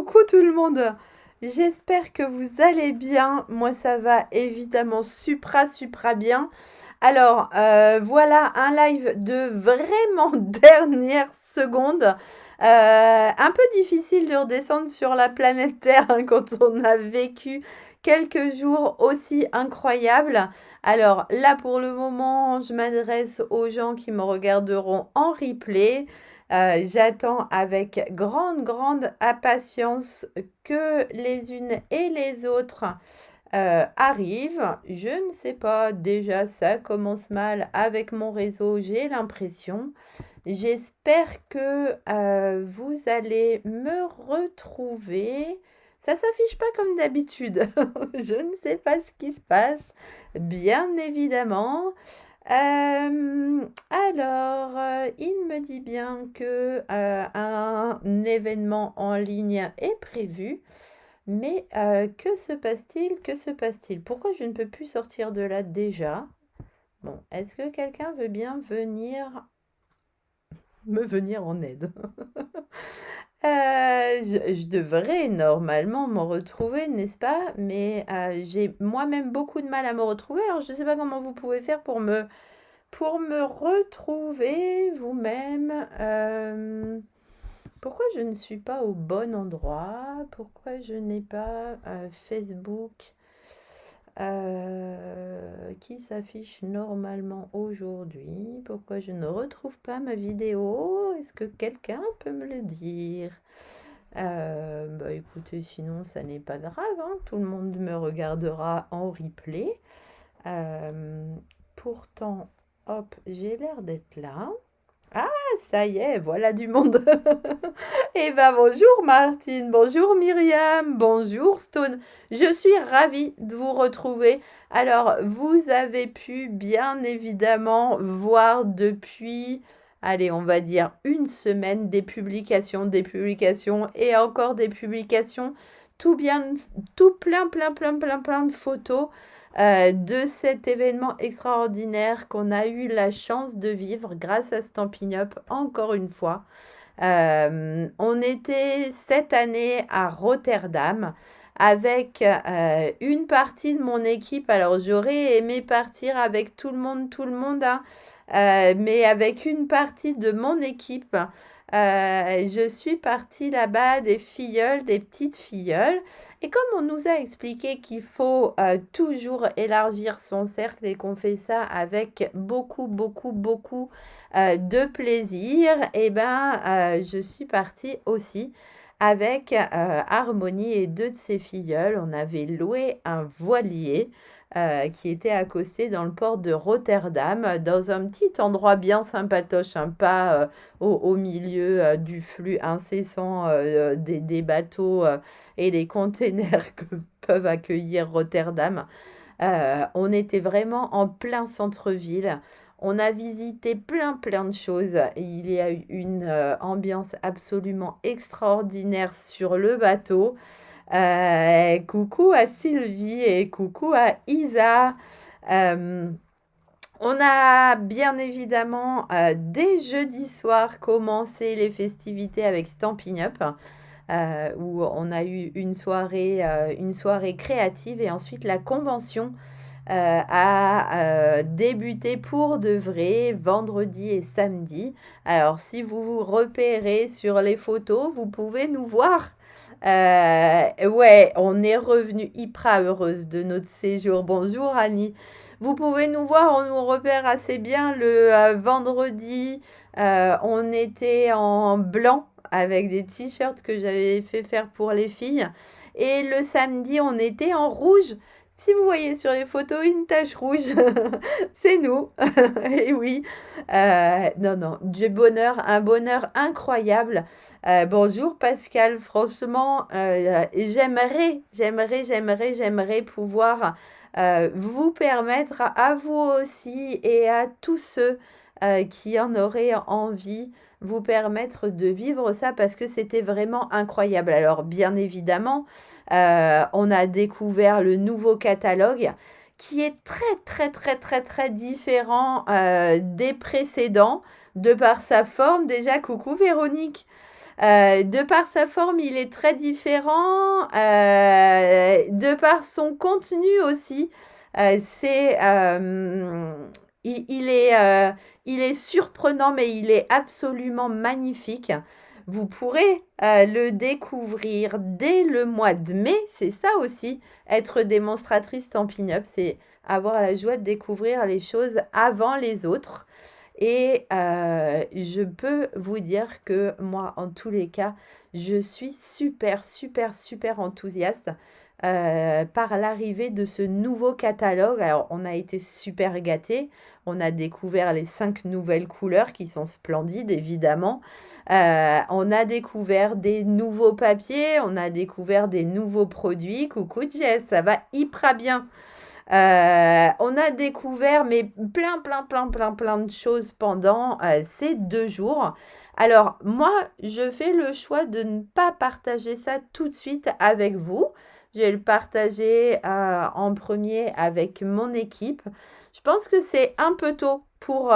Coucou tout le monde. J'espère que vous allez bien. Moi, ça va évidemment supra bien. Alors, voilà un live de vraiment dernière seconde. Un peu difficile de redescendre sur la planète Terre hein, quand on a vécu quelques jours aussi incroyables. Alors là, pour le moment, je m'adresse aux gens qui me regarderont en replay. J'attends avec grande impatience que les unes et les autres arrivent. Je ne sais pas, déjà ça commence mal avec mon réseau, j'ai l'impression. J'espère que vous allez me retrouver. Ça s'affiche pas comme d'habitude. Je ne sais pas ce qui se passe, bien évidemment. Il me dit bien que un événement en ligne est prévu, mais que se passe-t-il? Que se passe-t-il? Pourquoi je ne peux plus sortir de là déjà? Bon, est-ce que quelqu'un veut bien venir en aide? Je devrais normalement m'en retrouver, n'est-ce pas? Mais j'ai moi-même beaucoup de mal à me retrouver, alors je ne sais pas comment vous pouvez faire pour me retrouver vous-même. Pourquoi je ne suis pas au bon endroit? Pourquoi je n'ai pas Facebook qui s'affiche normalement aujourd'hui? Pourquoi je ne retrouve pas ma vidéo? Est-ce que quelqu'un peut me le dire? Bah écoutez, sinon ça n'est pas grave, hein, tout le monde me regardera en replay. Pourtant, hop, j'ai l'air d'être là. Ah, ça y est, voilà du monde. Eh ben bonjour Martine, bonjour Myriam, bonjour Stone. Je suis ravie de vous retrouver. Alors, vous avez pu bien évidemment voir depuis, allez, on va dire une semaine des publications et encore des publications. Tout bien, tout plein de photos de cet événement extraordinaire qu'on a eu la chance de vivre grâce à Stampin' Up, encore une fois. On était cette année à Rotterdam avec une partie de mon équipe. Alors j'aurais aimé partir avec tout le monde, hein, mais avec une partie de mon équipe, je suis partie là-bas des filleuls, des petites filleules. Et comme on nous a expliqué qu'il faut toujours élargir son cercle et qu'on fait ça avec beaucoup de plaisir, et ben je suis partie aussi avec Harmonie et deux de ses filleuls. On avait loué un voilier qui était accosté dans le port de Rotterdam, dans un petit endroit bien sympatoche, hein, pas au milieu du flux incessant des bateaux et les containers que peuvent accueillir Rotterdam. On était vraiment en plein centre-ville. On a visité plein de choses. Il y a eu une ambiance absolument extraordinaire sur le bateau. Coucou à Sylvie et coucou à Isa. Euh, on a bien évidemment dès jeudi soir commencé les festivités avec Stampin' Up, où on a eu une soirée créative et ensuite la convention a débuté pour de vrai vendredi et samedi. Alors si vous vous repérez sur les photos, vous pouvez nous voir. Ouais, on est revenu hyper heureuse de notre séjour. Bonjour Annie. Vous pouvez nous voir, on nous repère assez bien le vendredi. On était en blanc avec des t-shirts que j'avais fait faire pour les filles. Et le samedi, on était en rouge. Si vous voyez sur les photos une tache rouge, c'est nous. Et oui, non, du bonheur, un bonheur incroyable. Bonjour Pascal, franchement, j'aimerais pouvoir vous permettre à vous aussi et à tous ceux qui en auraient envie, vous permettre de vivre ça parce que c'était vraiment incroyable. Alors bien évidemment, on a découvert le nouveau catalogue qui est très différent des précédents. de par sa forme. Déjà, coucou Véronique. De par sa forme, il est très différent. De par son contenu aussi, c'est il est surprenant, mais il est absolument magnifique. Vous pourrez le découvrir dès le mois de mai. C'est ça aussi, être démonstratrice Stampin' Up, c'est avoir la joie de découvrir les choses avant les autres. Et je peux vous dire que moi, en tous les cas, je suis super, super, super enthousiaste par l'arrivée de ce nouveau catalogue. Alors, on a été super gâtés. On a découvert les 5 nouvelles couleurs qui sont splendides, évidemment. On a découvert des nouveaux papiers, on a découvert des nouveaux produits. Coucou Jess, ça va hyper bien. On a découvert mais plein de choses pendant ces 2 jours. Alors moi, je fais le choix de ne pas partager ça tout de suite avec vous. Je vais le partager en premier avec mon équipe. Je pense que c'est un peu tôt pour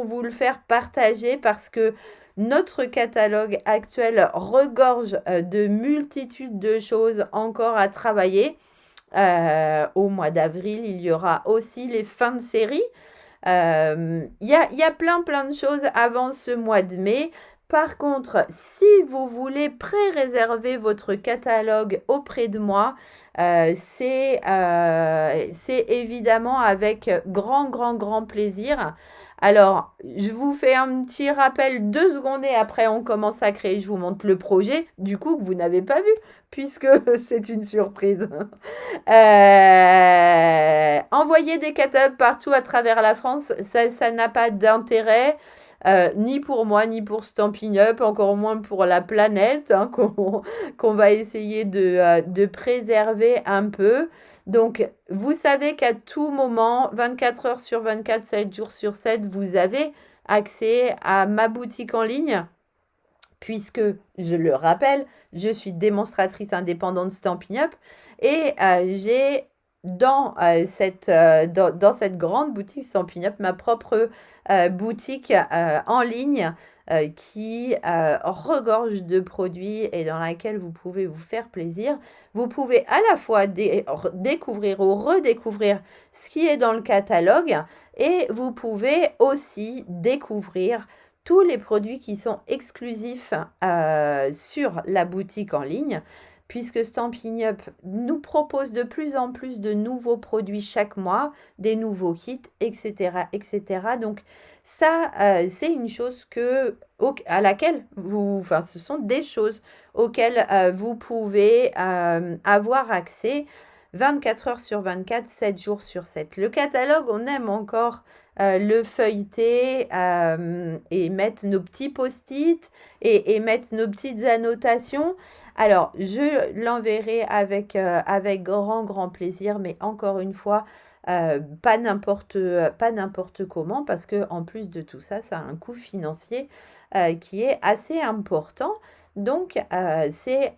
vous le faire partager parce que notre catalogue actuel regorge de multitudes de choses encore à travailler. Au mois d'avril, il y aura aussi les fins de série. Il y a plein de choses avant ce mois de mai. Par contre, si vous voulez pré-réserver votre catalogue auprès de moi, c'est évidemment avec grand plaisir. Alors, je vous fais un petit rappel 2 secondes et après on commence à créer. Je vous montre le projet, du coup, que vous n'avez pas vu, puisque c'est une surprise. Envoyer des catalogues partout à travers la France, ça n'a pas d'intérêt, ni pour moi, ni pour Stampin' Up, encore moins pour la planète, hein, qu'on va essayer de préserver un peu. Donc, vous savez qu'à tout moment, 24 heures sur 24, 7 jours sur 7, vous avez accès à ma boutique en ligne. Puisque, je le rappelle, je suis démonstratrice indépendante Stampin' Up et j'ai dans cette grande boutique Stampin' Up ma propre boutique en ligne qui regorge de produits et dans laquelle vous pouvez vous faire plaisir. Vous pouvez à la fois découvrir ou redécouvrir ce qui est dans le catalogue et vous pouvez aussi découvrir tous les produits qui sont exclusifs sur la boutique en ligne, puisque Stampin' Up nous propose de plus en plus de nouveaux produits chaque mois, des nouveaux kits, etc. etc. Donc ça, c'est une chose à laquelle ce sont des choses auxquelles vous pouvez avoir accès 24 heures sur 24, 7 jours sur 7. Le catalogue, on aime encore le feuilleter et mettre nos petits post-it et mettre nos petites annotations. Alors, je l'enverrai avec grand plaisir, mais encore une fois, pas n'importe comment, parce que en plus de tout ça, ça a un coût financier qui est assez important. Donc, il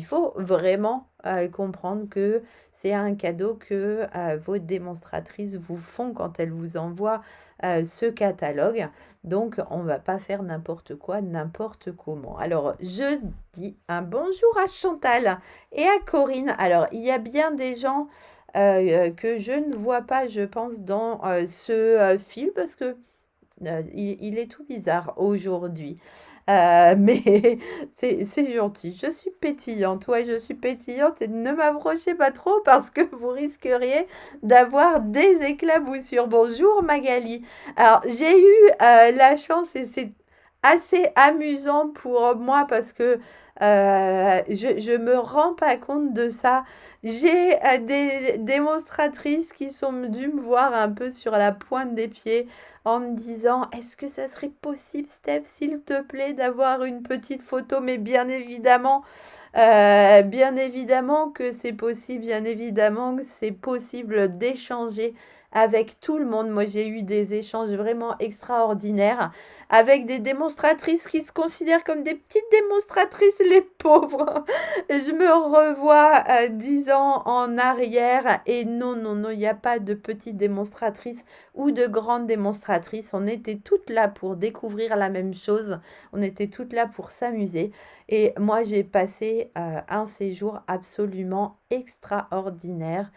faut vraiment comprendre que c'est un cadeau que vos démonstratrices vous font quand elles vous envoient ce catalogue. Donc, on ne va pas faire n'importe quoi, n'importe comment. Alors, je dis un bonjour à Chantal et à Corinne. Alors, il y a bien des gens que je ne vois pas, je pense, dans ce fil parce que il est tout bizarre aujourd'hui. Mais c'est gentil. Je suis pétillante. Ouais, je suis pétillante et ne m'approchez pas trop parce que vous risqueriez d'avoir des éclaboussures. Bonjour Magali. Alors, j'ai eu la chance et c'est assez amusant pour moi parce que je me rends pas compte de ça. J'ai des démonstratrices qui sont venues me voir un peu sur la pointe des pieds en me disant: «Est-ce que ça serait possible, Steph, s'il te plaît, d'avoir une petite photo?» Mais bien évidemment que c'est possible, bien évidemment que c'est possible d'échanger avec tout le monde. Moi, j'ai eu des échanges vraiment extraordinaires avec des démonstratrices qui se considèrent comme des petites démonstratrices, les pauvres. Je me revois 10 ans en arrière et non, non, non, il n'y a pas de petites démonstratrices ou de grandes démonstratrices. On était toutes là pour découvrir la même chose. On était toutes là pour s'amuser. Et moi, j'ai passé un séjour absolument extraordinaire,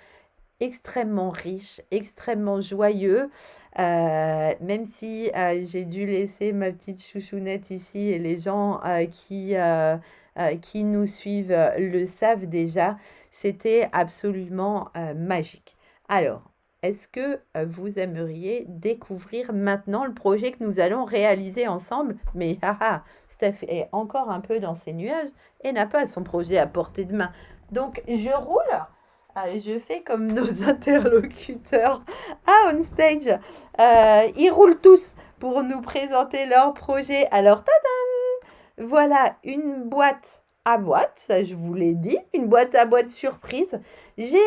extrêmement riche, extrêmement joyeux, même si j'ai dû laisser ma petite chouchounette ici et les gens qui nous suivent le savent déjà, c'était absolument magique. Alors, est-ce que vous aimeriez découvrir maintenant le projet que nous allons réaliser ensemble? Mais Steph est encore un peu dans ses nuages et n'a pas son projet à portée de main. Donc, je roule. Je fais comme nos interlocuteurs on stage. Ils roulent tous pour nous présenter leur projet. Alors, voilà une boîte à boîte, ça je vous l'ai dit, une boîte à boîte surprise. J'ai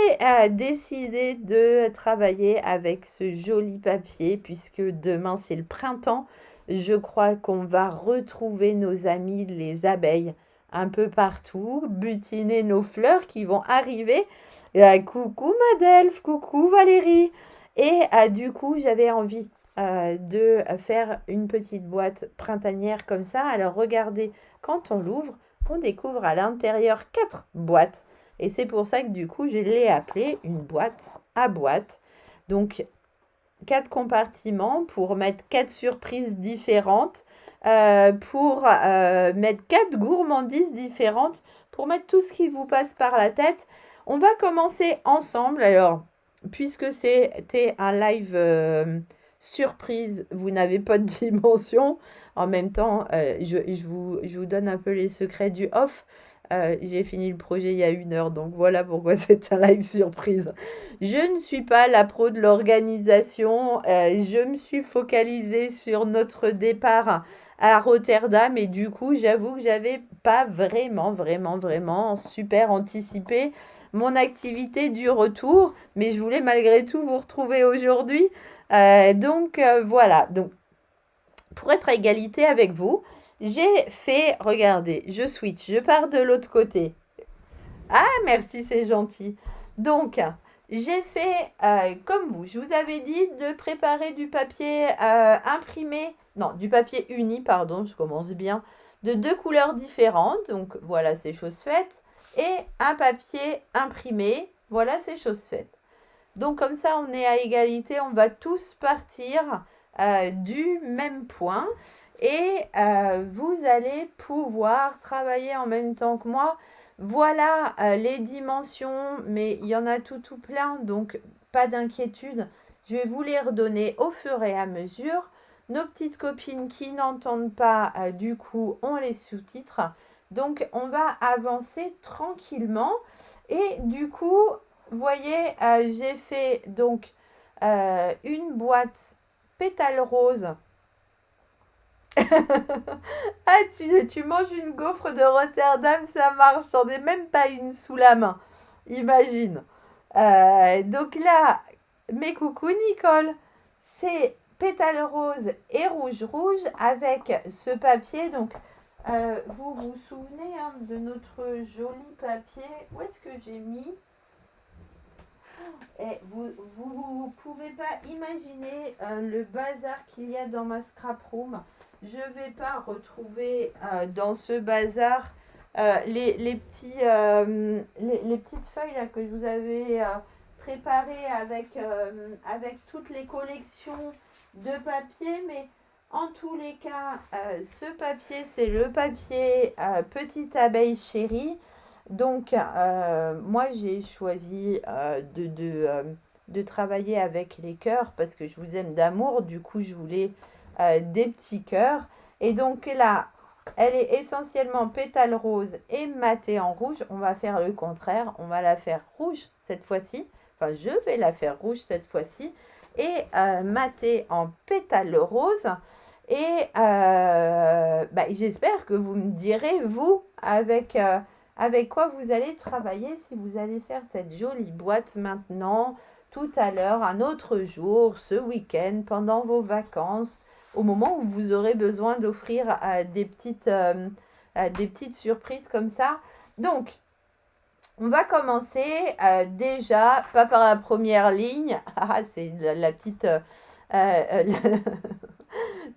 décidé de travailler avec ce joli papier puisque demain c'est le printemps. Je crois qu'on va retrouver nos amis les abeilles un peu partout, butiner nos fleurs qui vont arriver. Coucou Madelphe, coucou Valérie. Et du coup, j'avais envie de faire une petite boîte printanière comme ça. Alors regardez, quand on l'ouvre, on découvre à l'intérieur 4 boîtes. Et c'est pour ça que du coup, je l'ai appelée une boîte à boîte. Donc, 4 compartiments pour mettre 4 surprises différentes, pour mettre 4 gourmandises différentes, pour mettre tout ce qui vous passe par la tête. On va commencer ensemble. Alors, puisque c'était un live surprise, vous n'avez pas de dimension. En même temps, je vous donne un peu les secrets du off. J'ai fini le projet il y a 1 heure, donc voilà pourquoi c'est un live surprise. Je ne suis pas la pro de l'organisation. Je me suis focalisée sur notre départ à Rotterdam et du coup, j'avoue que j'avais pas vraiment super anticipé mon activité du retour, mais je voulais malgré tout vous retrouver aujourd'hui. Donc voilà, donc pour être à égalité avec vous, j'ai fait, regardez, je switch, je pars de l'autre côté. Ah, merci, c'est gentil. Donc, j'ai fait comme vous. Je vous avais dit de préparer du papier imprimé, non, du papier uni, pardon, je commence bien, de 2 couleurs différentes. Donc, voilà, c'est chose faite. Et un papier imprimé, voilà, c'est chose faite. Donc, comme ça, on est à égalité. On va tous partir du même point. Et vous allez pouvoir travailler en même temps que moi. Voilà les dimensions, mais il y en a tout plein, donc pas d'inquiétude. Je vais vous les redonner au fur et à mesure. Nos petites copines qui n'entendent pas, du coup, on les sous-titres. Donc, on va avancer tranquillement. Et du coup, vous voyez, j'ai fait donc une boîte pétale rose. Ah, tu manges une gaufre de Rotterdam, ça marche. J'en ai même pas une sous la main. Imagine. Donc là, mes coucou Nicole, c'est pétale rose et rouge avec ce papier. Donc, vous vous souvenez de notre joli papier? Où est-ce que j'ai mis? Et vous pouvez pas imaginer le bazar qu'il y a dans ma scrap room. Je vais pas retrouver dans ce bazar les petites feuilles là, que je vous avais préparées avec toutes les collections de papier. Mais en tous les cas, ce papier, c'est le papier Petite Abeille Chérie. Donc, moi, j'ai choisi de travailler avec les cœurs parce que je vous aime d'amour. Du coup, je voulais des petits cœurs. Et donc là, elle est essentiellement pétale rose et matée en rouge. On va faire le contraire. On va la faire rouge cette fois-ci. Enfin, je vais la faire rouge cette fois-ci. Et matée en pétale rose. Et j'espère que vous me direz, vous, avec quoi vous allez travailler si vous allez faire cette jolie boîte maintenant, tout à l'heure, un autre jour, ce week-end, pendant vos vacances, au moment où vous aurez besoin d'offrir des petites surprises comme ça. Donc, on va commencer déjà, pas par la première ligne. Ah, c'est la petite...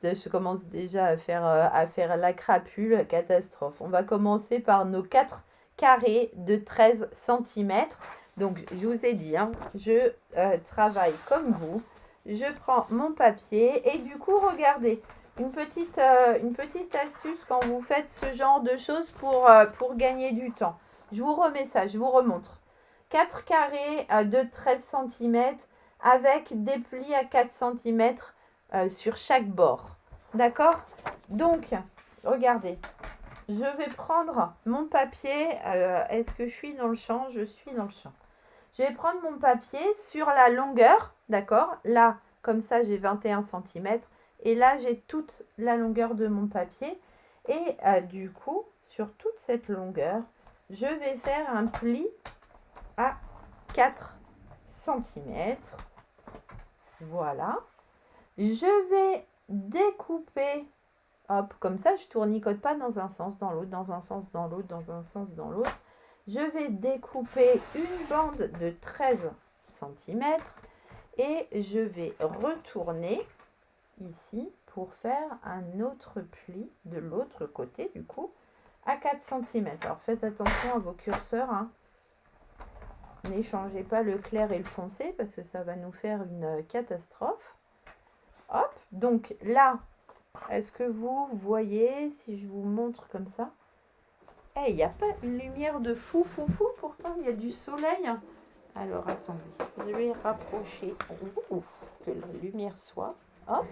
je commence déjà à faire la crapule, catastrophe. On va commencer par nos 4 carrés de 13 centimètres. Donc, je vous ai dit, hein, je travaille comme vous. Je prends mon papier et du coup, regardez, une petite astuce quand vous faites ce genre de choses pour gagner du temps. Je vous remets ça, je vous remontre. 4 carrés de 13 centimètres avec des plis à 4 centimètres sur chaque bord. D'accord? Donc, regardez, je vais prendre mon papier. Est-ce que je suis dans le champ? Je suis dans le champ. Je vais prendre mon papier sur la longueur, d'accord? Là, comme ça, j'ai 21 centimètres. Et là, j'ai toute la longueur de mon papier. Et du coup, sur toute cette longueur, je vais faire un pli à 4 centimètres. Voilà. Je vais découper, hop, comme ça, je tournicote pas dans un sens, dans l'autre, dans un sens, dans l'autre, dans un sens, dans l'autre. Je vais découper une bande de 13 centimètres et je vais retourner ici pour faire un autre pli de l'autre côté, du coup, à 4 centimètres. Alors, faites attention à vos curseurs, hein. N'échangez pas le clair et le foncé parce que ça va nous faire une catastrophe. Hop, donc là, est-ce que vous voyez, si je vous montre comme ça, il n'y a pas une lumière de fou, pourtant il y a du soleil. Alors attendez, je vais rapprocher, que la lumière soit, hop.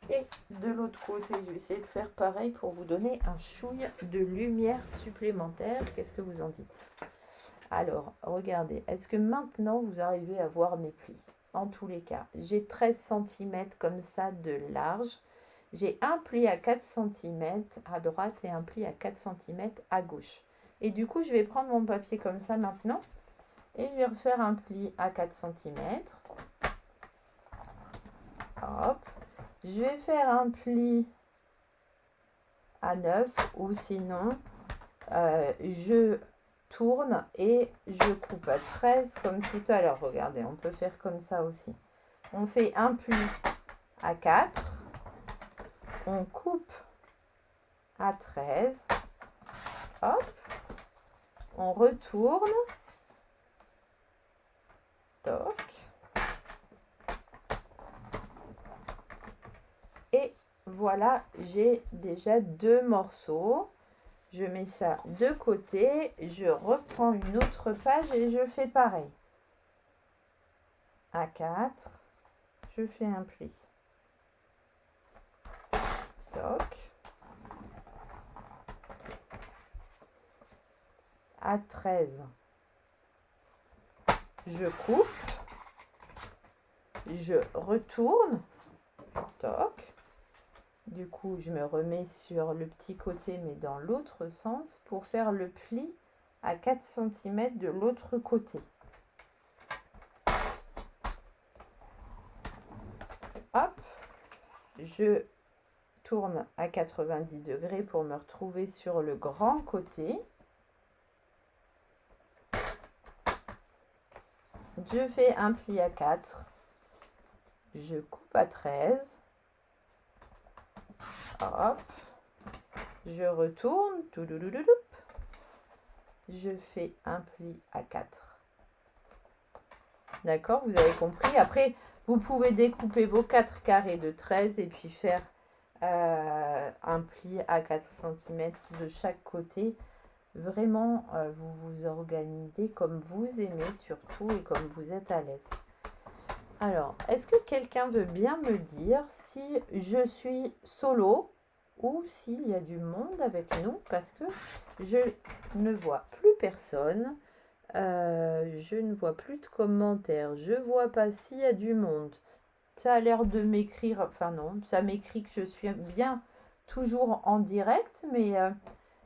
Et de l'autre côté, je vais essayer de faire pareil pour vous donner un chouille de lumière supplémentaire. Qu'est-ce que vous en dites? Alors, regardez, est-ce que maintenant vous arrivez à voir mes plis? En tous les cas, j'ai 13 cm comme ça de large. J'ai un pli à 4 cm à droite et un pli à 4 cm à gauche. Et du coup, je vais prendre mon papier comme ça maintenant. Et je vais refaire un pli à 4 cm. Hop. Je vais faire un pli à 9 ou sinon, je tourne et je coupe à 13 comme tout à l'heure. Regardez, on peut faire comme ça aussi. On fait un pli à 4, on coupe à 13, hop, on retourne, toc, et voilà, j'ai déjà 2 morceaux. Je mets ça de côté, je reprends une autre page et je fais pareil. À 4, je fais un pli. Toc. À 13, je coupe. Je retourne. Toc. Du coup, je me remets sur le petit côté, mais dans l'autre sens, pour faire le pli à 4 cm de l'autre côté. Hop, je tourne à 90 degrés pour me retrouver sur le grand côté. Je fais un pli à 4. Je coupe à 13. Hop, je retourne, je fais un pli à 4. D'accord, vous avez compris. Après, vous pouvez découper vos 4 carrés de 13 et puis faire un pli à 4 cm de chaque côté. Vraiment, vous vous organisez comme vous aimez surtout et comme vous êtes à l'aise. Alors, est-ce que quelqu'un veut bien me dire si je suis solo ou s'il y a du monde avec nous? Parce que je ne vois plus personne. Je ne vois plus de commentaires. Je ne vois pas s'il y a du monde. Ça a l'air de m'écrire. Enfin non, ça m'écrit que je suis bien toujours en direct. Mais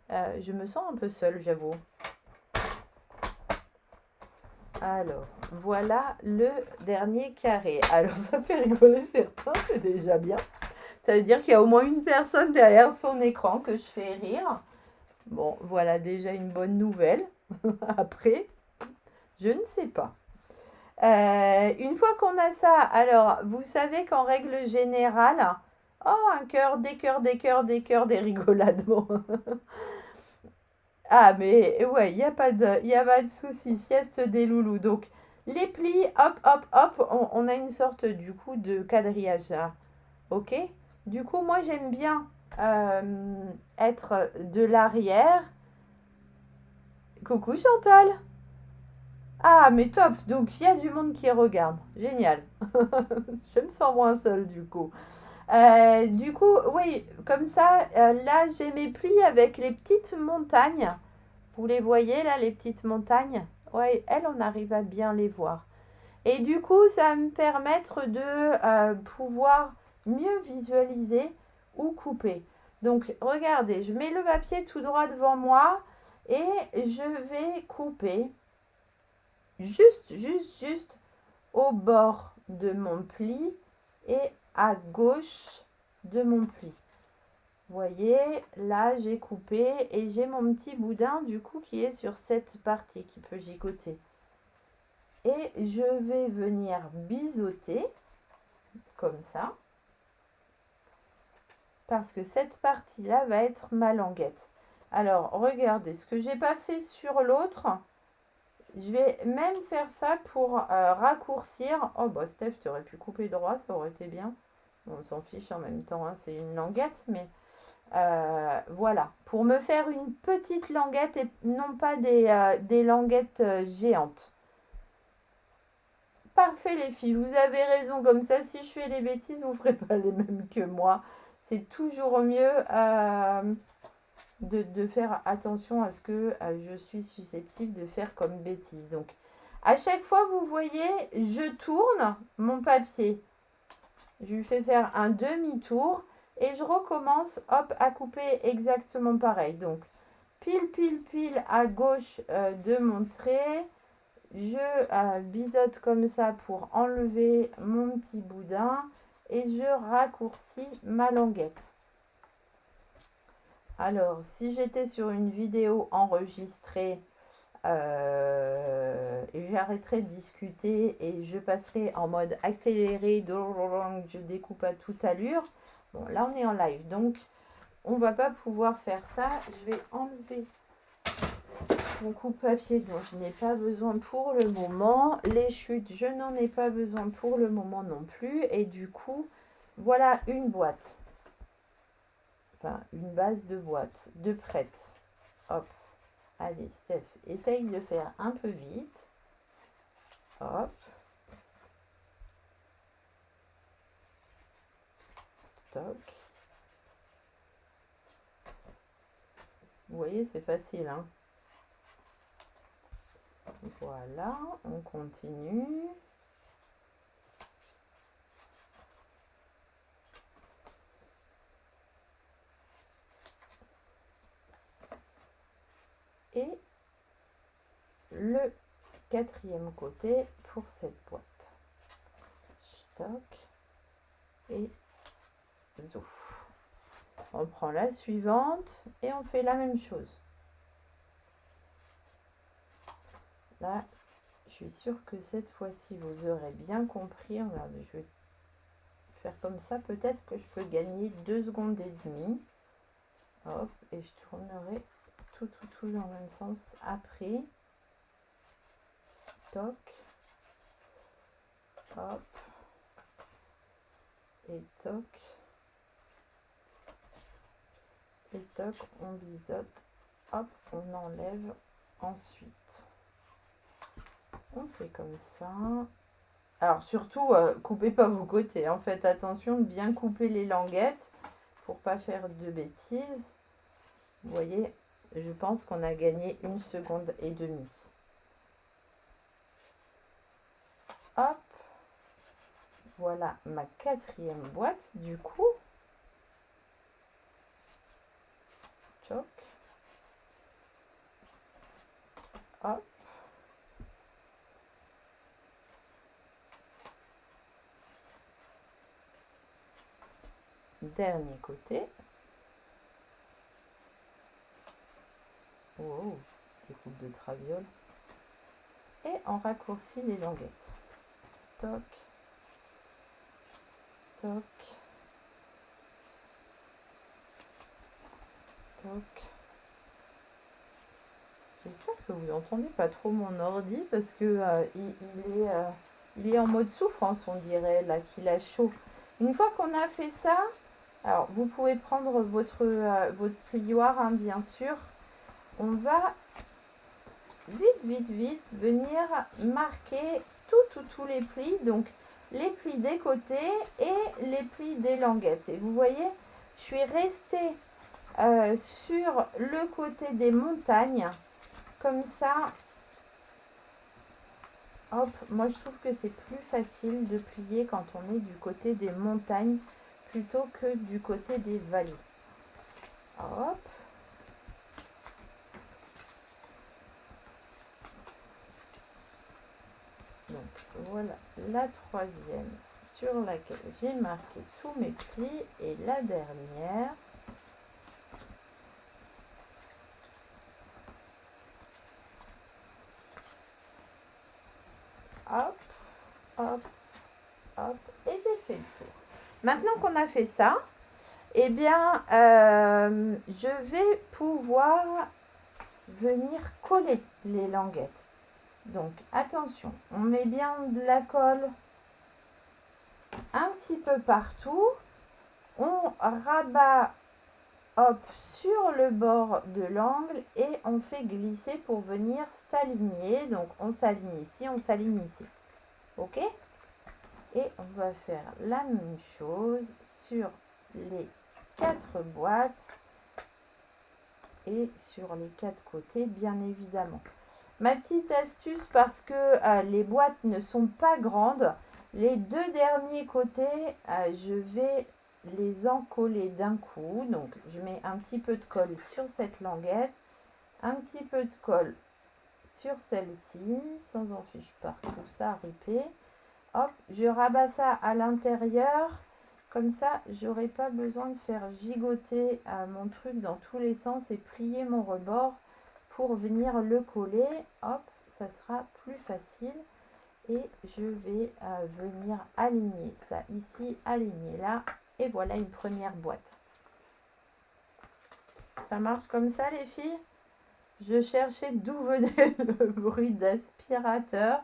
je me sens un peu seule, j'avoue. Alors, voilà le dernier carré. Alors, ça fait rigoler certains, c'est déjà bien. Ça veut dire qu'il y a au moins une personne derrière son écran que je fais rire. Bon, voilà déjà une bonne nouvelle. Après, je ne sais pas. Une fois qu'on a ça, alors, vous savez qu'en règle générale, oh, un cœur, des cœurs, des cœurs, des cœurs, des rigolades. Bon. Ah, mais ouais, y a pas de souci. Sieste des loulous. Donc, les plis, hop, hop, hop, on a une sorte du coup de quadrillage là. Ok? Du coup, moi j'aime bien être de l'arrière. Coucou Chantal. Ah, mais top. Donc, il y a du monde qui regarde. Génial. Je me sens moins seule du coup. Du coup, oui, comme ça, là j'ai mes plis avec les petites montagnes. Vous les voyez là, les petites montagnes? Ouais, elles, on arrive à bien les voir. Et du coup, ça va me permettre de pouvoir mieux visualiser ou couper. Donc, regardez, je mets le papier tout droit devant moi et je vais couper juste au bord de mon pli et à gauche de mon pli. Vous voyez, là j'ai coupé et j'ai mon petit boudin du coup qui est sur cette partie qui peut gigoter. Et je vais venir biseauter comme ça parce que cette partie-là va être ma languette. Alors regardez, ce que j'ai pas fait sur l'autre, je vais même faire ça pour raccourcir. Oh bah Steph, tu aurais pu couper droit, ça aurait été bien. Bon, on s'en fiche en même temps, hein, c'est une languette, mais voilà, pour me faire une petite languette et non pas des languettes géantes. Parfait les filles, vous avez raison, comme ça si je fais des bêtises, vous ne ferez pas les mêmes que moi. C'est toujours mieux de faire attention à ce que je suis susceptible de faire comme bêtise. Donc à chaque fois, vous voyez, je tourne mon papier. Je lui fais faire un demi-tour et je recommence, hop, à couper exactement pareil. Donc, pile à gauche de mon trait. Je biseaute comme ça pour enlever mon petit boudin et je raccourcis ma languette. Alors, si j'étais sur une vidéo enregistrée, j'arrêterai de discuter et je passerai en mode accéléré, je découpe à toute allure. Bon, là, on est en live, donc on va pas pouvoir faire ça. Je vais enlever mon coupe-papier dont je n'ai pas besoin pour le moment. Les chutes, je n'en ai pas besoin pour le moment non plus. Et du coup, voilà une boîte. Enfin, une base de boîte, de prête. Hop. Allez, Steph, essaye de faire un peu vite. Hop. Toc. Vous voyez, c'est facile, hein. Voilà, on continue. Et le quatrième côté pour cette boîte. Stock et zouf. On prend la suivante et on fait la même chose. Là, je suis sûre que cette fois-ci, vous aurez bien compris. Regardez, je vais faire comme ça. Peut-être que je peux gagner 2 secondes et demie. Hop, et je tournerai tout dans le même sens après. Toc. Hop. Et toc. Et toc, on biseaute. Hop, on enlève ensuite. On fait comme ça. Alors surtout, coupez pas vos côtés. En fait, attention de bien couper les languettes pour pas faire de bêtises. Vous voyez, je pense qu'on a gagné 1 seconde et demie. Hop. Voilà ma quatrième boîte du coup. Choc. Hop. dernier côté. Oh, découpe de traviole. Et on raccourcit les languettes. Toc, toc, toc. J'espère que vous n'entendez pas trop mon ordi parce que il est en mode souffrance, on dirait, là, qu'il a chaud. Une fois qu'on a fait ça, alors vous pouvez prendre votre plioir, hein, bien sûr. On va vite venir marquer tous les plis, donc les plis des côtés et les plis des languettes. Et vous voyez, je suis restée sur le côté des montagnes, comme ça. Hop, moi je trouve que c'est plus facile de plier quand on est du côté des montagnes plutôt que du côté des vallées. Hop. Donc voilà la troisième sur laquelle j'ai marqué tous mes plis et la dernière. Hop, hop, hop, et j'ai fait le tour. Maintenant qu'on a fait ça, eh bien, je vais pouvoir venir coller les languettes. Donc, attention, on met bien de la colle un petit peu partout. On rabat, hop, sur le bord de l'angle et on fait glisser pour venir s'aligner. Donc, on s'aligne ici, on s'aligne ici. OK? Et on va faire la même chose sur les 4 boîtes et sur les 4 côtés, bien évidemment. Ma petite astuce, parce que les boîtes ne sont pas grandes, les 2 derniers côtés, je vais les encoller d'un coup. Donc, je mets un petit peu de colle sur cette languette, un petit peu de colle sur celle-ci, sans en fiche partout, ça ripé. Hop, je rabats ça à l'intérieur. Comme ça, j'aurai pas besoin de faire gigoter mon truc dans tous les sens et plier mon rebord pour venir le coller. Hop, ça sera plus facile. Et je vais venir aligner ça ici, aligner là. Et voilà une première boîte. Ça marche comme ça, les filles? Je cherchais d'où venait le bruit d'aspirateur.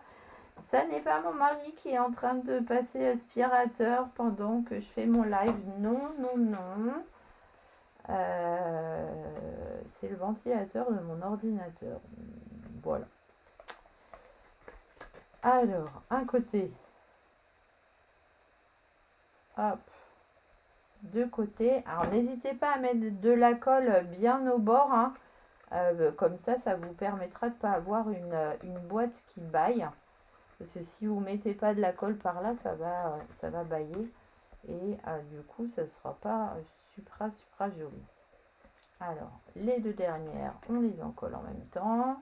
Ça n'est pas mon mari qui est en train de passer aspirateur pendant que je fais mon live. Non, non, non. C'est le ventilateur de mon ordinateur. Voilà. Alors, un côté. Hop. Deux côtés. Alors, n'hésitez pas à mettre de la colle bien au bord. Hein. Comme ça, ça vous permettra de ne pas avoir une boîte qui baille. Parce que si vous ne mettez pas de la colle par là, ça va bailler. Et du coup, ça ne sera pas super joli. Alors, les 2 dernières, on les encolle en même temps.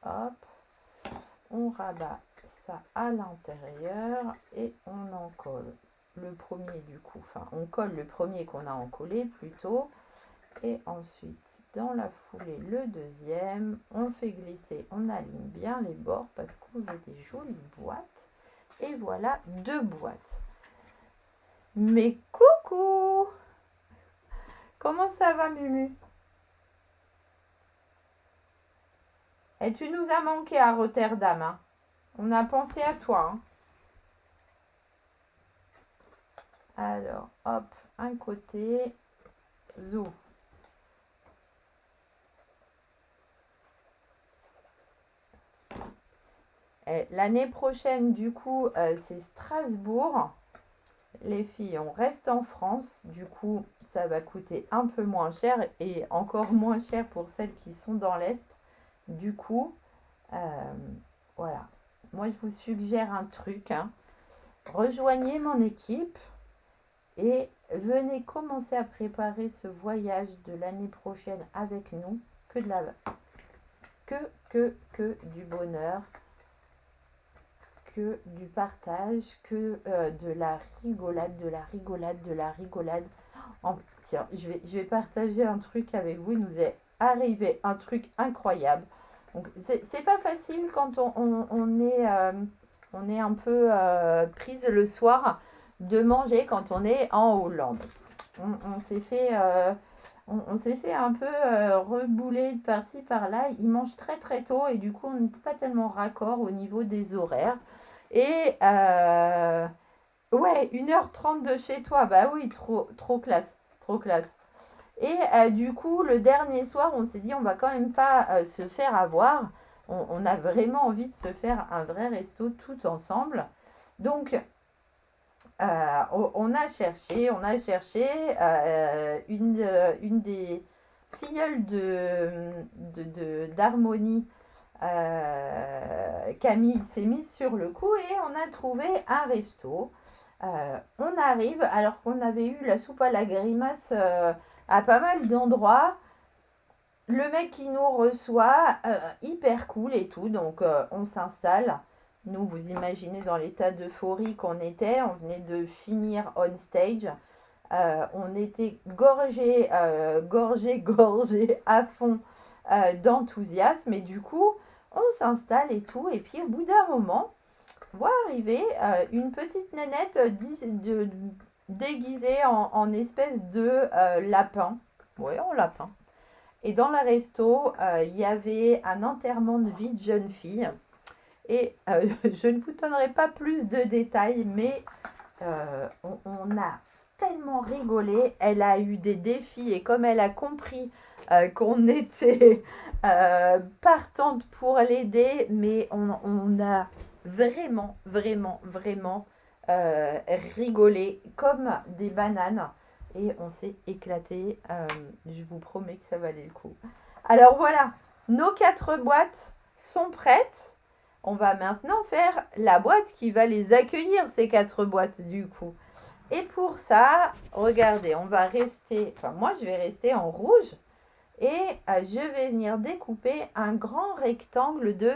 Hop. On rabat ça à l'intérieur et on en colle le premier du coup. Enfin, on colle le premier qu'on a encollé plutôt. Et ensuite, dans la foulée, le deuxième, on fait glisser, on aligne bien les bords parce qu'on veut des jolies boîtes. Et voilà 2 boîtes. Mais coucou! Comment ça va, Mumu? Et tu nous as manqué à Rotterdam. Hein. On a pensé à toi. Hein. Alors, hop, un côté. Zou. L'année prochaine, du coup, c'est Strasbourg. Les filles, on reste en France. Du coup, ça va coûter un peu moins cher et encore moins cher pour celles qui sont dans l'Est. Du coup, voilà. Moi, je vous suggère un truc. Hein. Rejoignez mon équipe et venez commencer à préparer ce voyage de l'année prochaine avec nous. Que du bonheur. que du partage, que de la rigolade, de la rigolade, de la rigolade. Tiens, je vais partager un truc avec vous. Il nous est arrivé un truc incroyable. Donc, c'est pas facile quand on est un peu prise le soir de manger quand on est en Hollande. On s'est fait, on s'est fait un peu rebouler par-ci, par-là. Ils mangent très très tôt et du coup, on n'était pas tellement raccord au niveau des horaires. Et ouais, 1h30 de chez toi. Bah oui, trop classe. Trop classe. Et du coup, le dernier soir, on s'est dit, on va quand même pas se faire avoir. On a vraiment envie de se faire un vrai resto tout ensemble. Donc, on a cherché une des filleules d'Harmonie. Camille s'est mise sur le coup et on a trouvé un resto. On arrive alors qu'on avait eu la soupe à la grimace à pas mal d'endroits. Le mec qui nous reçoit, hyper cool et tout, donc on s'installe. Nous, vous imaginez dans l'état d'euphorie qu'on était, on venait de finir on stage. On était gorgé à fond d'enthousiasme et du coup, on s'installe et tout. Et puis au bout d'un moment, voit arriver une petite nénette déguisée en espèce de lapin. Oui, en lapin. Et dans le resto, il y avait un enterrement de vie de jeune fille. Et je ne vous donnerai pas plus de détails, mais on a tellement rigolé. Elle a eu des défis et comme elle a compris qu'on était partante pour l'aider, mais on a vraiment, vraiment, vraiment rigolé comme des bananes. Et on s'est éclaté. Je vous promets que ça valait le coup. Alors voilà, nos 4 boîtes sont prêtes. On va maintenant faire la boîte qui va les accueillir, ces 4 boîtes du coup. Et pour ça, regardez, on va rester, enfin moi je vais rester en rouge. Et je vais venir découper un grand rectangle de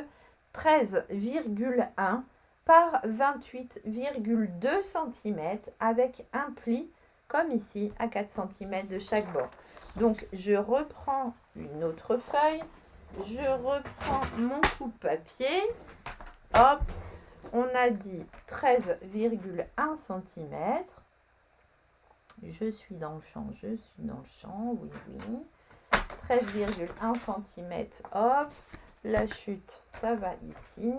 13,1 par 28,2 cm avec un pli comme ici à 4 cm de chaque bord. Donc je reprends une autre feuille, je reprends mon coupe-papier, hop, on a dit 13,1 cm. Je suis dans le champ, oui, oui. 13,1 cm, hop, la chute, ça va ici.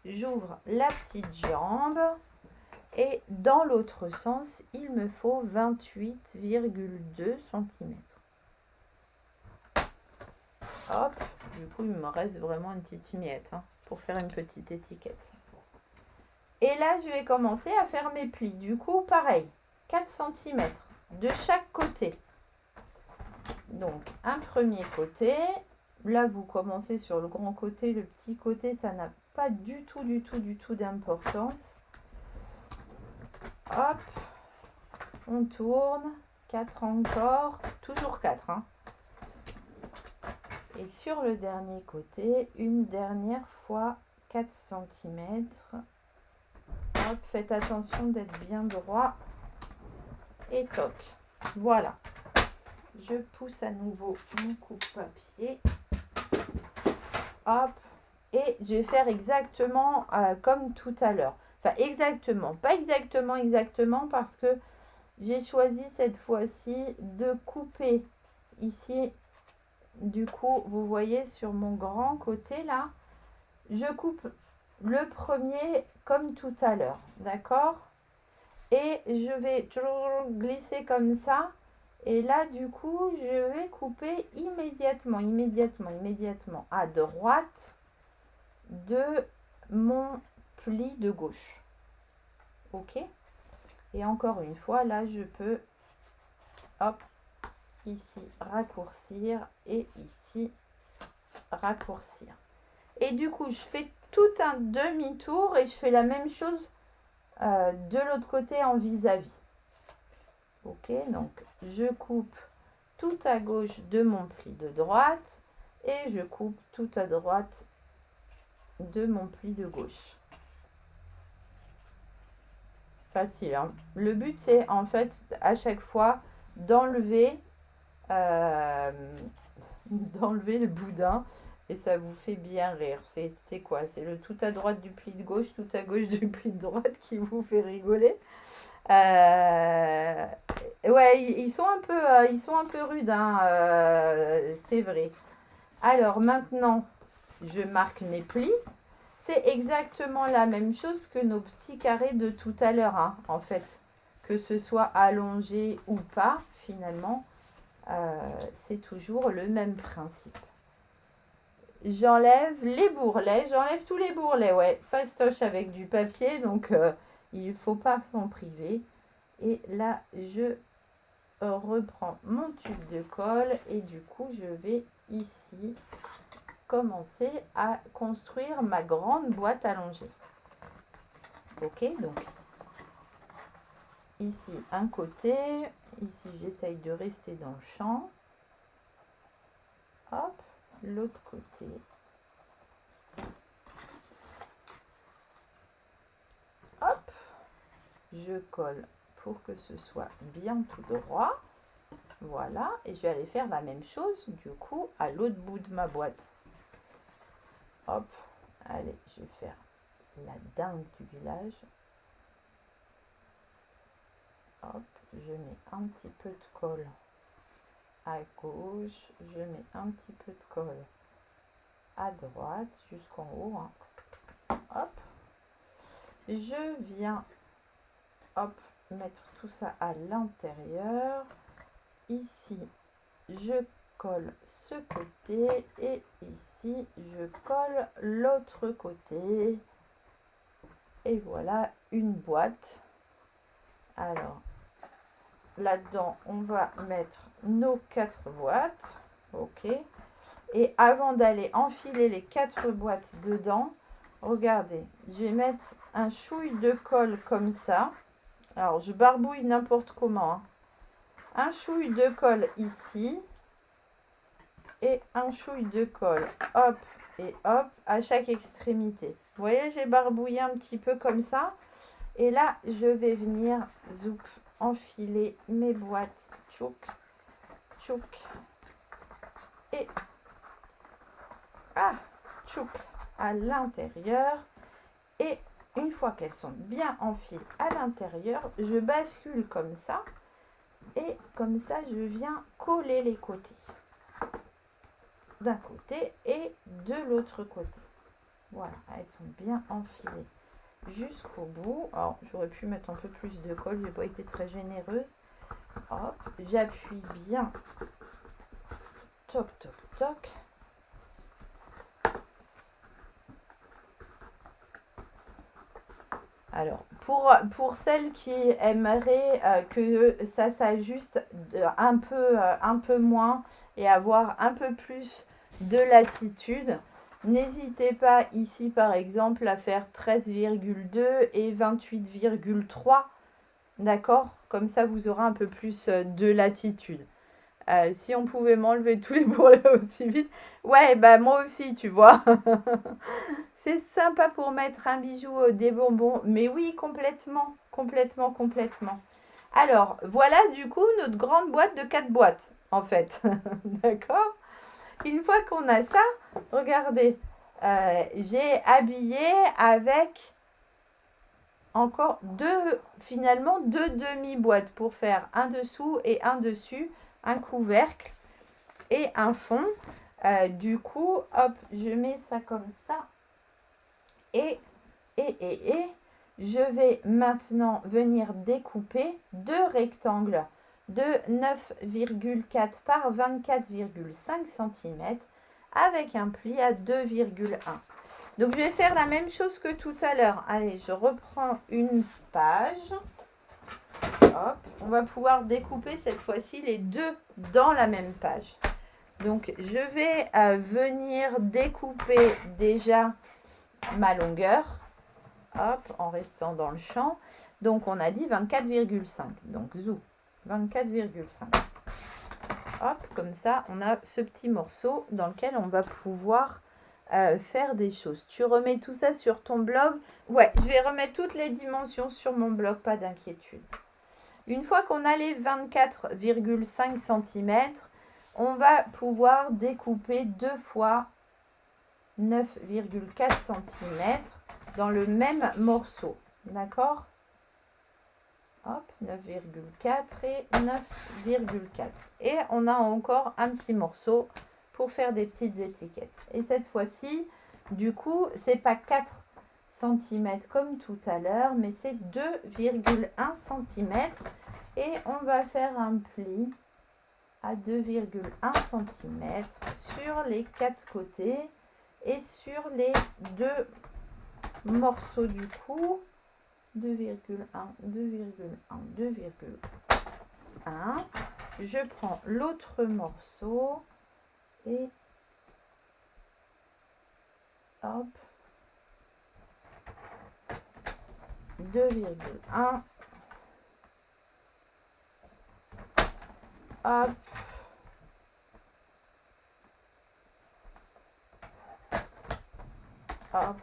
J'ouvre la petite jambe. Et dans l'autre sens, il me faut 28,2 cm. Hop, du coup, il me reste vraiment une petite miette pour faire une petite étiquette. Et là, je vais commencer à faire mes plis. Du coup, pareil, 4 cm de chaque côté. Donc, un premier côté. Là, vous commencez sur le grand côté. Le petit côté, ça n'a pas du tout d'importance. Hop, on tourne, 4 encore, toujours 4. Et sur le dernier côté, une dernière fois 4 cm. Hop, faites attention d'être bien droit. Et toc. Voilà. Je pousse à nouveau mon coupe-papier. Hop. Et je vais faire exactement comme tout à l'heure. Enfin, exactement. Pas exactement parce que j'ai choisi cette fois-ci de couper ici. Du coup, vous voyez sur mon grand côté là, je coupe le premier comme tout à l'heure. D'accord? Et je vais toujours glisser comme ça. Et là, du coup, je vais couper immédiatement à droite de mon pli de gauche. Ok? Et encore une fois, là, je peux, hop, ici, raccourcir et ici, raccourcir. Et du coup, je fais tout un demi-tour et je fais la même chose de l'autre côté en vis-à-vis. Ok, donc je coupe tout à gauche de mon pli de droite et je coupe tout à droite de mon pli de gauche. Facile, hein. Le but, c'est en fait à chaque fois d'enlever euh, d'enlever le boudin et ça vous fait bien rire. C'est quoi? C'est le tout à droite du pli de gauche, tout à gauche du pli de droite qui vous fait rigoler. Euh, ouais, ils sont un peu rudes, hein, c'est vrai. Alors maintenant, je marque mes plis. C'est exactement la même chose que nos petits carrés de tout à l'heure, hein, en fait. Que ce soit allongé ou pas, finalement, c'est toujours le même principe. J'enlève les bourrelets, j'enlève tous les bourrelets, ouais, fastoche avec du papier, donc il ne faut pas s'en priver. Et là, je reprends mon tube de colle et du coup, je vais ici commencer à construire ma grande boîte allongée. Ok, donc ici un côté, ici j'essaye de rester dans le champ. Hop, l'autre côté. Hop, je colle pour que ce soit bien tout droit. Voilà, et je vais aller faire la même chose du coup à l'autre bout de ma boîte. Hop, allez, je vais faire la dingue du village. Hop, je mets un petit peu de colle à gauche, je mets un petit peu de colle à droite jusqu'en haut. Hein. Hop, je viens, hop, mettre tout ça à l'intérieur. Ici, je colle ce côté et ici, je colle l'autre côté. Et voilà une boîte. Alors, là-dedans, on va mettre nos 4 boîtes. Ok. Et avant d'aller enfiler les 4 boîtes dedans, regardez, je vais mettre un chouille de colle comme ça. Alors, je barbouille n'importe comment. Hein. Un chouille de colle ici. Et un chouille de colle, hop et hop, à chaque extrémité. Vous voyez, j'ai barbouillé un petit peu comme ça. Et là, je vais venir, zoup, enfiler mes boîtes, tchouk, tchouk, et tchouk, à l'intérieur. Et une fois qu'elles sont bien enfilées à l'intérieur, je bascule comme ça. Et comme ça, je viens coller les côtés. D'un côté et de l'autre côté. Voilà, elles sont bien enfilées jusqu'au bout. Alors, j'aurais pu mettre un peu plus de colle, je n'ai pas été très généreuse. Hop, j'appuie bien. Toc, toc, toc. Alors, pour celles qui aimeraient que ça s'ajuste un peu moins et avoir un peu plus de latitude, n'hésitez pas ici par exemple à faire 13,2 et 28,3, d'accord? Comme ça vous aurez un peu plus de latitude. Si on pouvait m'enlever tous les bourrelets aussi vite, ouais, bah moi aussi, tu vois. C'est sympa pour mettre un bijou, des bonbons, mais oui, complètement, complètement, complètement. Alors, voilà du coup notre grande boîte de 4 boîtes, en fait. D'accord? Une fois qu'on a ça, regardez, j'ai habillé avec encore finalement deux demi-boîtes pour faire un dessous et un dessus, un couvercle et un fond. Du coup, hop, je mets ça comme ça. Et je vais maintenant venir découper deux rectangles de 9,4 par 24,5 cm avec un pli à 2,1. Donc, je vais faire la même chose que tout à l'heure. Allez, je reprends une page. Hop, on va pouvoir découper cette fois-ci les deux dans la même page. Donc, je vais venir découper déjà ma longueur. Hop, en restant dans le champ. Donc, on a dit 24,5. Donc, zou, 24,5. Hop, comme ça, on a ce petit morceau dans lequel on va pouvoir faire des choses. Tu remets tout ça sur ton blog. Ouais, je vais remettre toutes les dimensions sur mon blog, pas d'inquiétude. Une fois qu'on a les 24,5 cm, on va pouvoir découper 2 fois 9,4 cm dans le même morceau. D'accord? Hop, 9,4 et 9,4. Et on a encore un petit morceau pour faire des petites étiquettes. Et cette fois-ci, du coup, c'est pas 4 cm comme tout à l'heure, mais c'est 2,1 cm. Et on va faire un pli à 2,1 cm sur les 4 côtés et sur les 2 morceaux du coup. 2,1, 2,1, 2,1. Je prends l'autre morceau et hop, 2,1. Hop. Hop.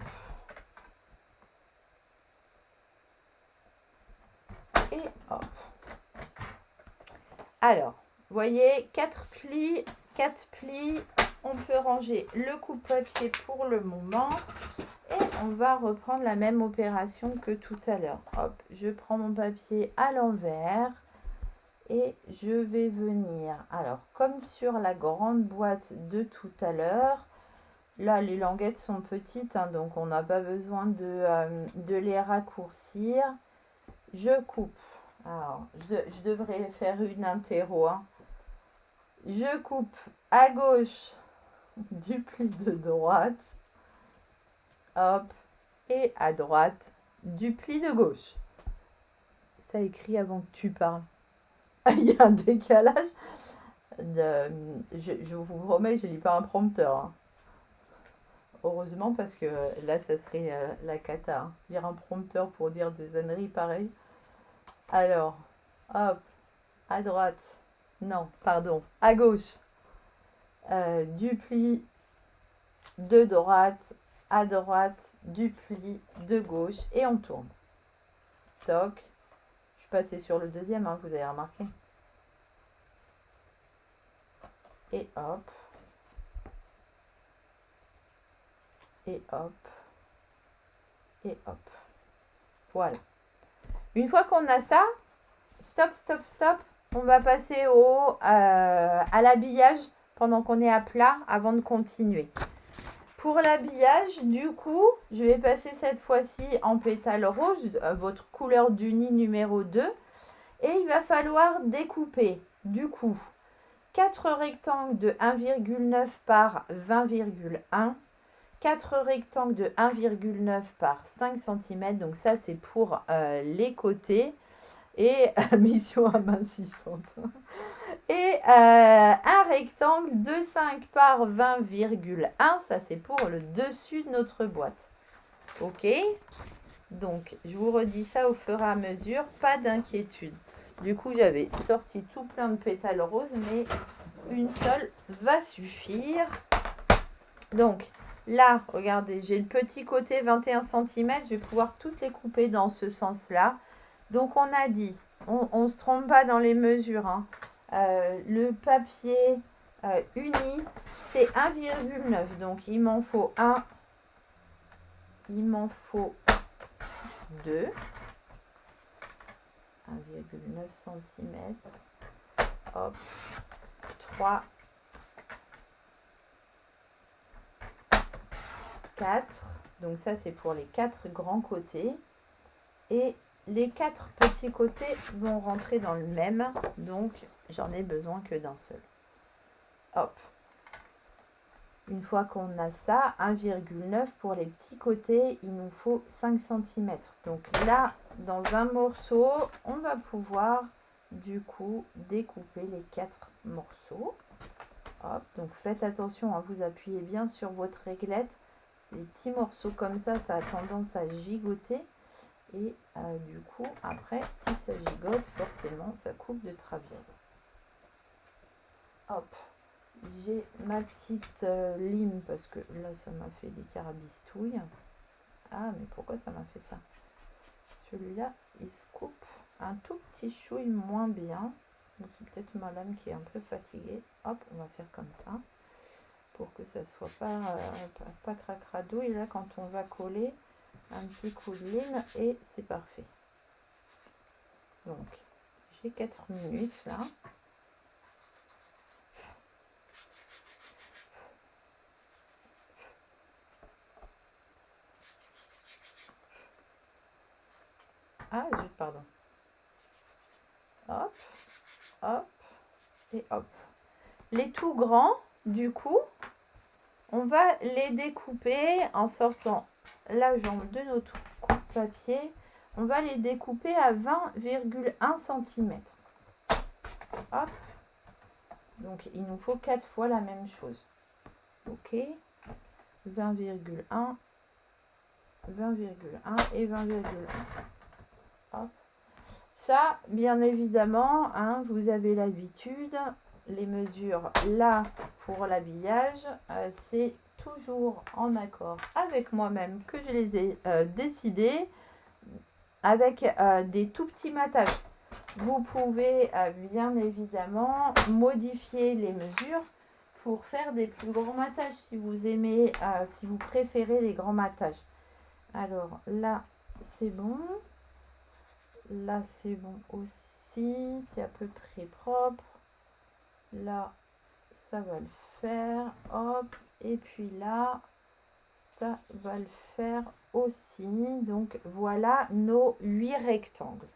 Et hop. Alors, vous voyez, 4 plis, on peut ranger le coupe-papier pour le moment. Et on va reprendre la même opération que tout à l'heure. Hop, je prends mon papier à l'envers et je vais venir. Alors, comme sur la grande boîte de tout à l'heure, là, les languettes sont petites, hein, donc on n'a pas besoin de les raccourcir. Je coupe. Alors, je devrais faire une interro. Hein. Je coupe à gauche du pli de droite. Hop. Et à droite du pli de gauche. Ça écrit avant que tu parles. Il y a un décalage. Je vous promets, je ne lis pas un prompteur. Hein. Heureusement, parce que là, ça serait la cata. Hein. Lire un prompteur pour dire des âneries pareilles. Alors, hop, à droite, non, pardon, à gauche, du pli de droite, à droite, du pli de gauche, et on tourne. Toc, je suis passée sur le deuxième, hein, vous avez remarqué. Et hop, et hop, et hop. Voilà. Une fois qu'on a ça, stop, stop, stop. On va passer à l'habillage pendant qu'on est à plat avant de continuer. Pour l'habillage, du coup, je vais passer cette fois-ci en pétale rose, votre couleur d'uni numéro 2. Et il va falloir découper, du coup, 4 rectangles de 1,9 par 20,1. 4 rectangles de 1,9 par 5 cm. Donc ça, c'est pour les côtés. Et mission amincissante. Et un rectangle de 5 par 20,1. Ça, c'est pour le dessus de notre boîte. OK? Donc, je vous redis ça au fur et à mesure. Pas d'inquiétude. Du coup, j'avais sorti tout plein de pétales roses, mais une seule va suffire. Donc, là, regardez, j'ai le petit côté 21 cm. Je vais pouvoir toutes les couper dans ce sens-là. Donc, on a dit, on ne se trompe pas dans les mesures. Hein. Le papier uni, c'est 1,9. Donc, il m'en faut 1. Il m'en faut 2. 1,9 cm. Hop. 3. 4. Donc, ça, c'est pour les 4 grands côtés. Et les 4 petits côtés vont rentrer dans le même, donc j'en ai besoin que d'un seul. Hop. Une fois qu'on a ça, 1,9 pour les petits côtés, il nous faut 5 cm. Donc là, dans un morceau, on va pouvoir du coup découper les 4 morceaux. Hop. Donc faites attention, hein, vous appuyez bien sur votre réglette. Ces petits morceaux comme ça a tendance à gigoter. Et du coup, après, si ça gigote, forcément, ça coupe de travers. Hop. j'ai ma petite lime parce que là ça m'a fait des carabistouilles. Ah mais pourquoi ça m'a fait ça? Celui-là il se coupe un tout petit chouille moins bien. C'est peut-être ma lame qui est un peu fatiguée. Hop, on va faire comme ça pour que ça soit pas cracradou. Et là quand on va coller, un petit coup de lime et c'est parfait. Donc j'ai 4 minutes là. Ah zut, pardon. Hop, hop et hop. Les tout grands, du coup, on va les découper en sortant la jambe de notre coupe-papier. On va les découper à 20,1 cm. Hop. Donc, il nous faut 4 fois la même chose. Ok. 20,1, 20,1 et 20,1. Hop. Ça, bien évidemment, hein, vous avez l'habitude. Les mesures là pour l'habillage, c'est toujours en accord avec moi-même que je les ai décidées avec des tout petits matages. Vous pouvez bien évidemment modifier les mesures pour faire des plus grands matages si vous aimez, si vous préférez les grands matages. Alors là, c'est bon. Là, c'est bon aussi. C'est à peu près propre. Là, ça va le faire. Hop. Et puis là, ça va le faire aussi. Donc, voilà nos 8 rectangles.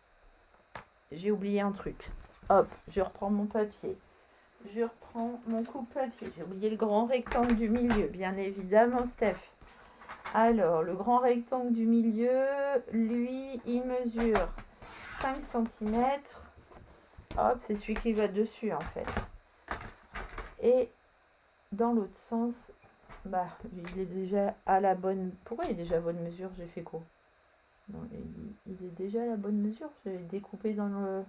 J'ai oublié un truc. Hop, je reprends mon papier. Je reprends mon coupe-papier. J'ai oublié le grand rectangle du milieu, bien évidemment, Steph. Alors, le grand rectangle du milieu, lui, il mesure 5 cm. Hop, c'est celui qui va dessus, en fait. Et dans l'autre sens, bah, il est déjà à la bonne... Pourquoi il est déjà à bonne mesure? J'ai fait quoi? Non, il est déjà à la bonne mesure. Je vais découper dans le...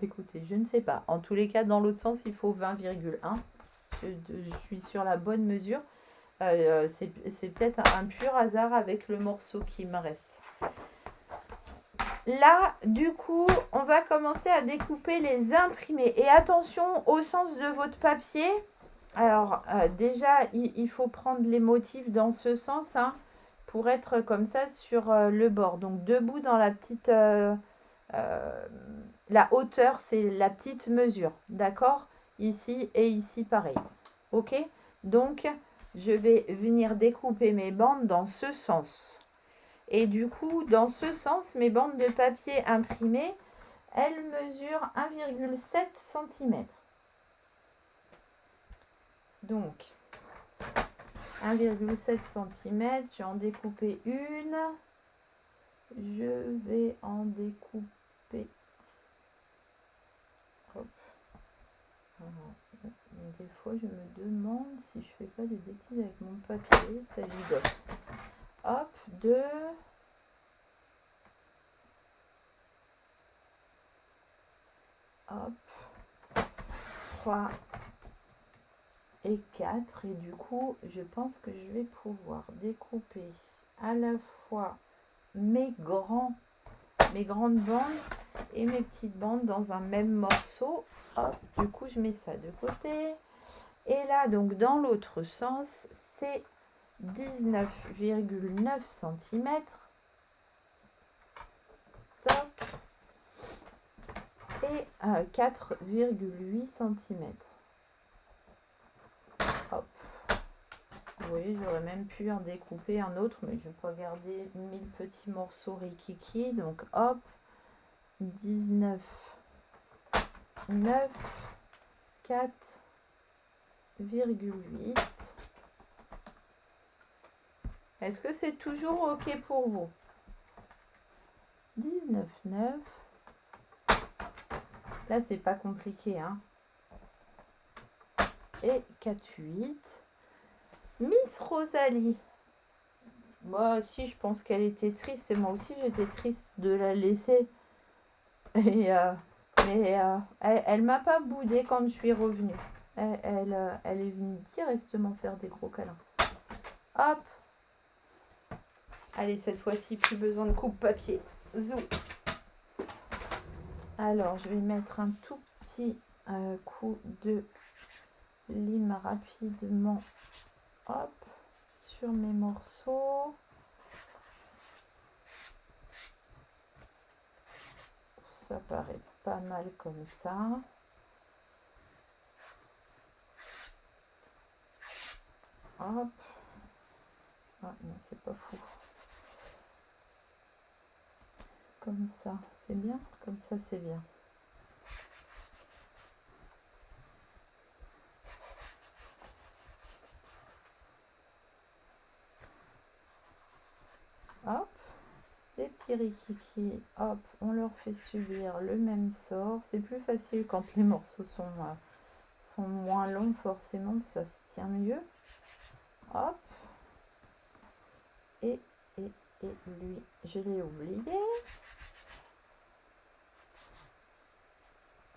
Écoutez, je ne sais pas. En tous les cas, dans l'autre sens, il faut 20,1. Je suis sur la bonne mesure. C'est peut-être un pur hasard avec le morceau qui me reste. Là, du coup, on va commencer à découper les imprimés. Et attention au sens de votre papier. Alors, déjà, il faut prendre les motifs dans ce sens, hein, pour être comme ça sur le bord. Donc, debout dans la petite... la hauteur, c'est la petite mesure. D'accord? Ici et ici, pareil. Ok? Donc, je vais venir découper mes bandes dans ce sens. Et du coup, dans ce sens, mes bandes de papier imprimées, elles mesurent 1,7 cm. Donc, 1,7 cm, je vais en découper une. Je vais en découper. Hop. Alors, des fois, je me demande si je fais pas des bêtises avec mon papier. Ça gigote. Hop, 2. Hop. 3. Et 4. Et du coup, je pense que je vais pouvoir découper à la fois mes grandes bandes et mes petites bandes dans un même morceau. Hop, du coup, je mets ça de côté. Et là, donc, dans l'autre sens, c'est 19,9 cm. Toc. Et 4,8 cm. Hop. Oui, j'aurais même pu en découper un autre, mais je vais pas garder 1000 petits morceaux rikiki. Donc, hop. 19, 9, 4,8. Est-ce que c'est toujours OK pour vous? 19, 9. Là, c'est pas compliqué, hein. Et 4,8. Miss Rosalie. Moi aussi, je pense qu'elle était triste. Et moi aussi, j'étais triste de la laisser. Et Mais elle m'a pas boudé quand je suis revenue. Elle est venue directement faire des gros câlins. Hop. Allez, cette fois-ci, plus besoin de coupe-papier. Zou. Alors, je vais mettre un tout petit coup de lime rapidement. Hop. Sur mes morceaux. Ça paraît pas mal comme ça. Hop. Ah non, c'est pas fou. Comme ça, c'est bien. Comme ça, c'est bien. Hop. Les petits rikiki, hop, on leur fait subir le même sort. C'est plus facile quand les morceaux sont moins longs, forcément, ça se tient mieux. Hop. Et lui, je l'ai oublié.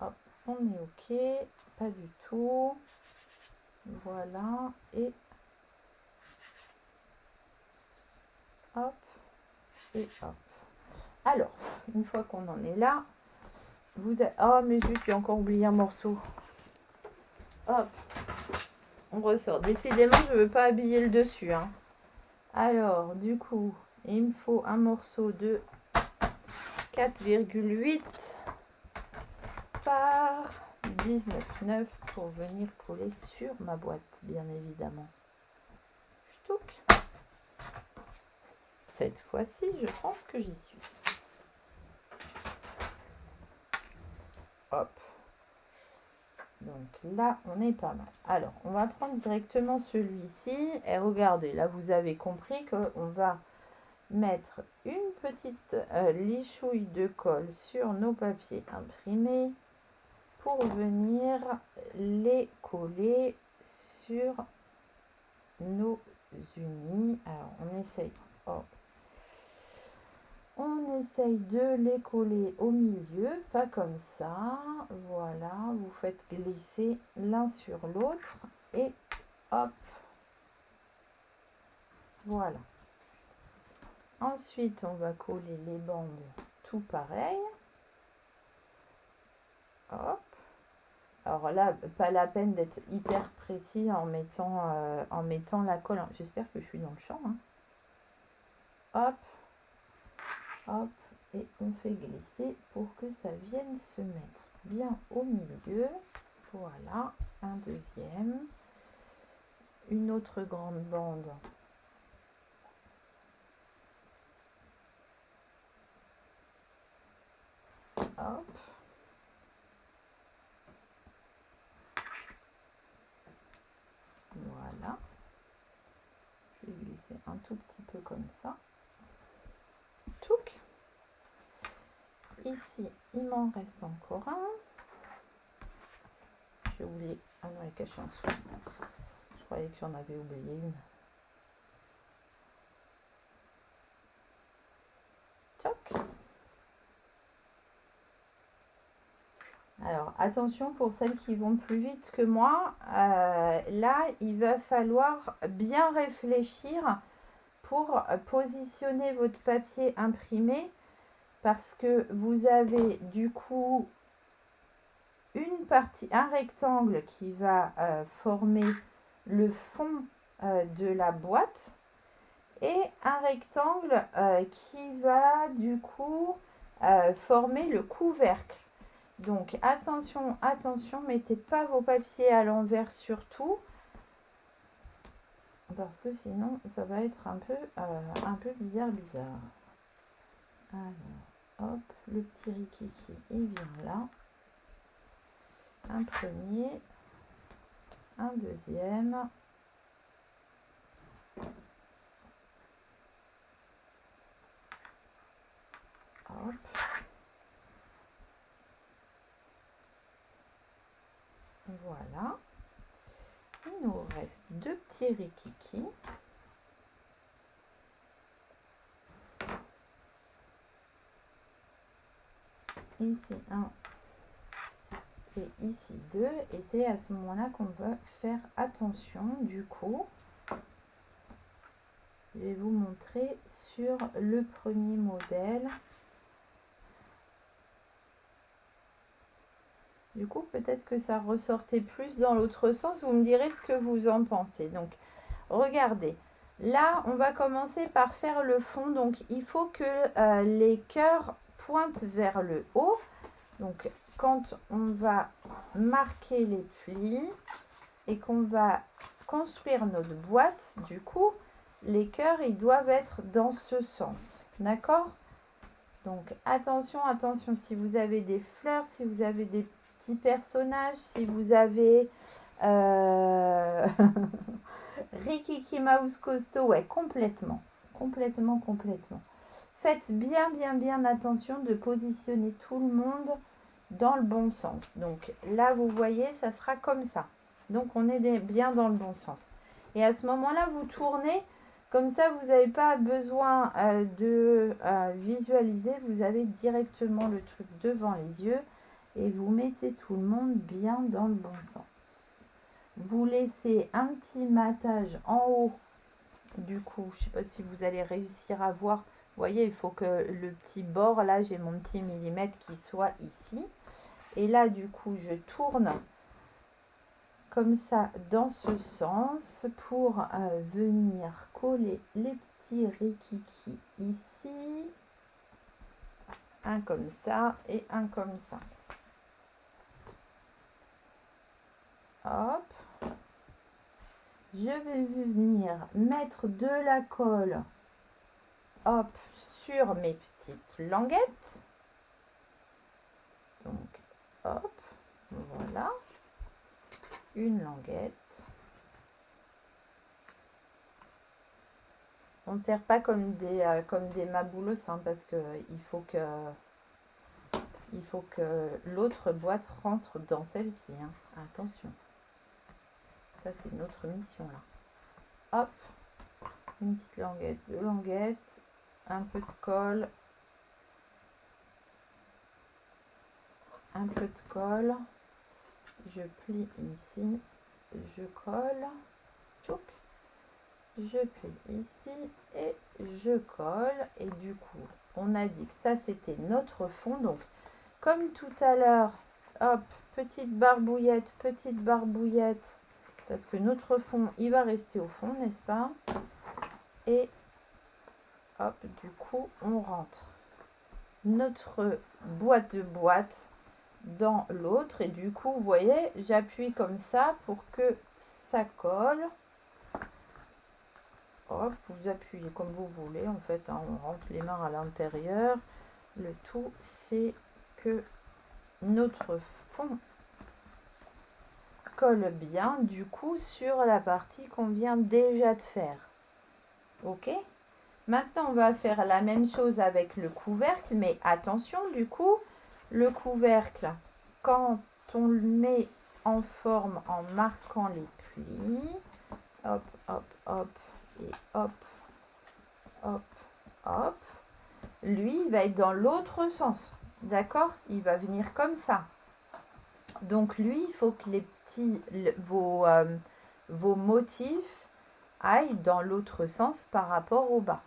Hop, on est ok. Pas du tout. Voilà. Et hop. Et hop. Alors, une fois qu'on en est là, vous avez... Oh, mais zut, j'ai encore oublié un morceau. Hop. On ressort. Décidément, je ne veux pas habiller le dessus. Hein. Alors, du coup, il me faut un morceau de 4,8 par 19,9 pour venir coller sur ma boîte, bien évidemment. Ch'touk. Cette fois-ci, je pense que j'y suis. Hop. Donc là, on est pas mal. Alors, on va prendre directement celui-ci. Et regardez, là, vous avez compris qu'on va mettre une petite lichouille de colle sur nos papiers imprimés pour venir les coller sur nos unis. Alors, on essaye. Oh. On essaye de les coller au milieu, pas comme ça. Voilà, vous faites glisser l'un sur l'autre et hop. Voilà. Ensuite, on va coller les bandes tout pareil. Hop. Alors là, pas la peine d'être hyper précis en mettant la colle. J'espère que je suis dans le champ. Hein. Hop. Hop, et on fait glisser pour que ça vienne se mettre bien au milieu. Voilà, un deuxième, une autre grande bande. Hop. Voilà. Je vais glisser un tout petit peu comme ça. Touc. Ici, il m'en reste encore un. J'ai oublié. Ah non, elle est cachée en dessous. Je croyais que j'en avais oublié une. Toc. Alors, attention pour celles qui vont plus vite que moi. Là, il va falloir bien réfléchir pour positionner votre papier imprimé parce que vous avez du coup une partie, un rectangle qui va former le fond de la boîte et un rectangle qui va du coup former le couvercle. Donc attention, attention, mettez pas vos papiers à l'envers surtout parce que sinon ça va être un peu bizarre. Alors, hop, le petit rikiki, il vient là. Un premier, un deuxième. Hop. Voilà. Il nous reste deux petits rikiki. Ici un et ici 2. Et c'est à ce moment-là qu'on va faire attention. Du coup, je vais vous montrer sur le premier modèle. Du coup, peut-être que ça ressortait plus dans l'autre sens. Vous me direz ce que vous en pensez. Donc, regardez. Là, on va commencer par faire le fond. Donc, il faut que les cœurs pointent vers le haut. Donc, quand on va marquer les plis et qu'on va construire notre boîte, du coup, les cœurs, ils doivent être dans ce sens. D'accord? Donc, attention, attention, si vous avez des fleurs, si vous avez des petits personnages, si vous avez Rikiki Mouse costaud, ouais, complètement. Faites bien attention de positionner tout le monde dans le bon sens. Donc là, vous voyez, ça sera comme ça. Donc on est bien dans le bon sens. Et à ce moment-là, vous tournez. Comme ça, vous n'avez pas besoin de visualiser. Vous avez directement le truc devant les yeux. Et vous mettez tout le monde bien dans le bon sens. Vous laissez un petit matage en haut. Du coup, je ne sais pas si vous allez réussir à voir. Vous voyez, il faut que le petit bord, là, j'ai mon petit millimètre qui soit ici. Et là, du coup, je tourne comme ça dans ce sens pour venir coller les petits rikiki ici. Un comme ça et un comme ça. Hop. Je vais venir mettre de la colle, hop, sur mes petites languettes. Donc, hop, voilà. Une languette. On ne sert pas comme des maboulos, hein, parce que il faut que l'autre boîte rentre dans celle-ci. Hein. Attention. Ça, c'est notre mission là. Hop. Une petite languette, deux languettes. Un peu de colle. Un peu de colle. Je plie ici. Je colle. Tchouk. Je plie ici et je colle. Et du coup, on a dit que ça, c'était notre fond. Donc, comme tout à l'heure, hop, petite barbouillette, parce que notre fond, il va rester au fond, n'est-ce pas? Et hop, du coup, on rentre notre boîte de boîte dans l'autre. Et du coup, vous voyez, j'appuie comme ça pour que ça colle. Hop, vous appuyez comme vous voulez. En fait, hein, on rentre les mains à l'intérieur. Le tout, c'est que notre fond colle bien, du coup, sur la partie qu'on vient déjà de faire. Ok? Maintenant, on va faire la même chose avec le couvercle, mais attention, du coup, le couvercle, quand on le met en forme en marquant les plis, hop, hop, hop, et hop, hop, hop, lui, il va être dans l'autre sens, d'accord? Il va venir comme ça. Donc, lui, il faut que les petits, vos motifs aillent dans l'autre sens par rapport au bas.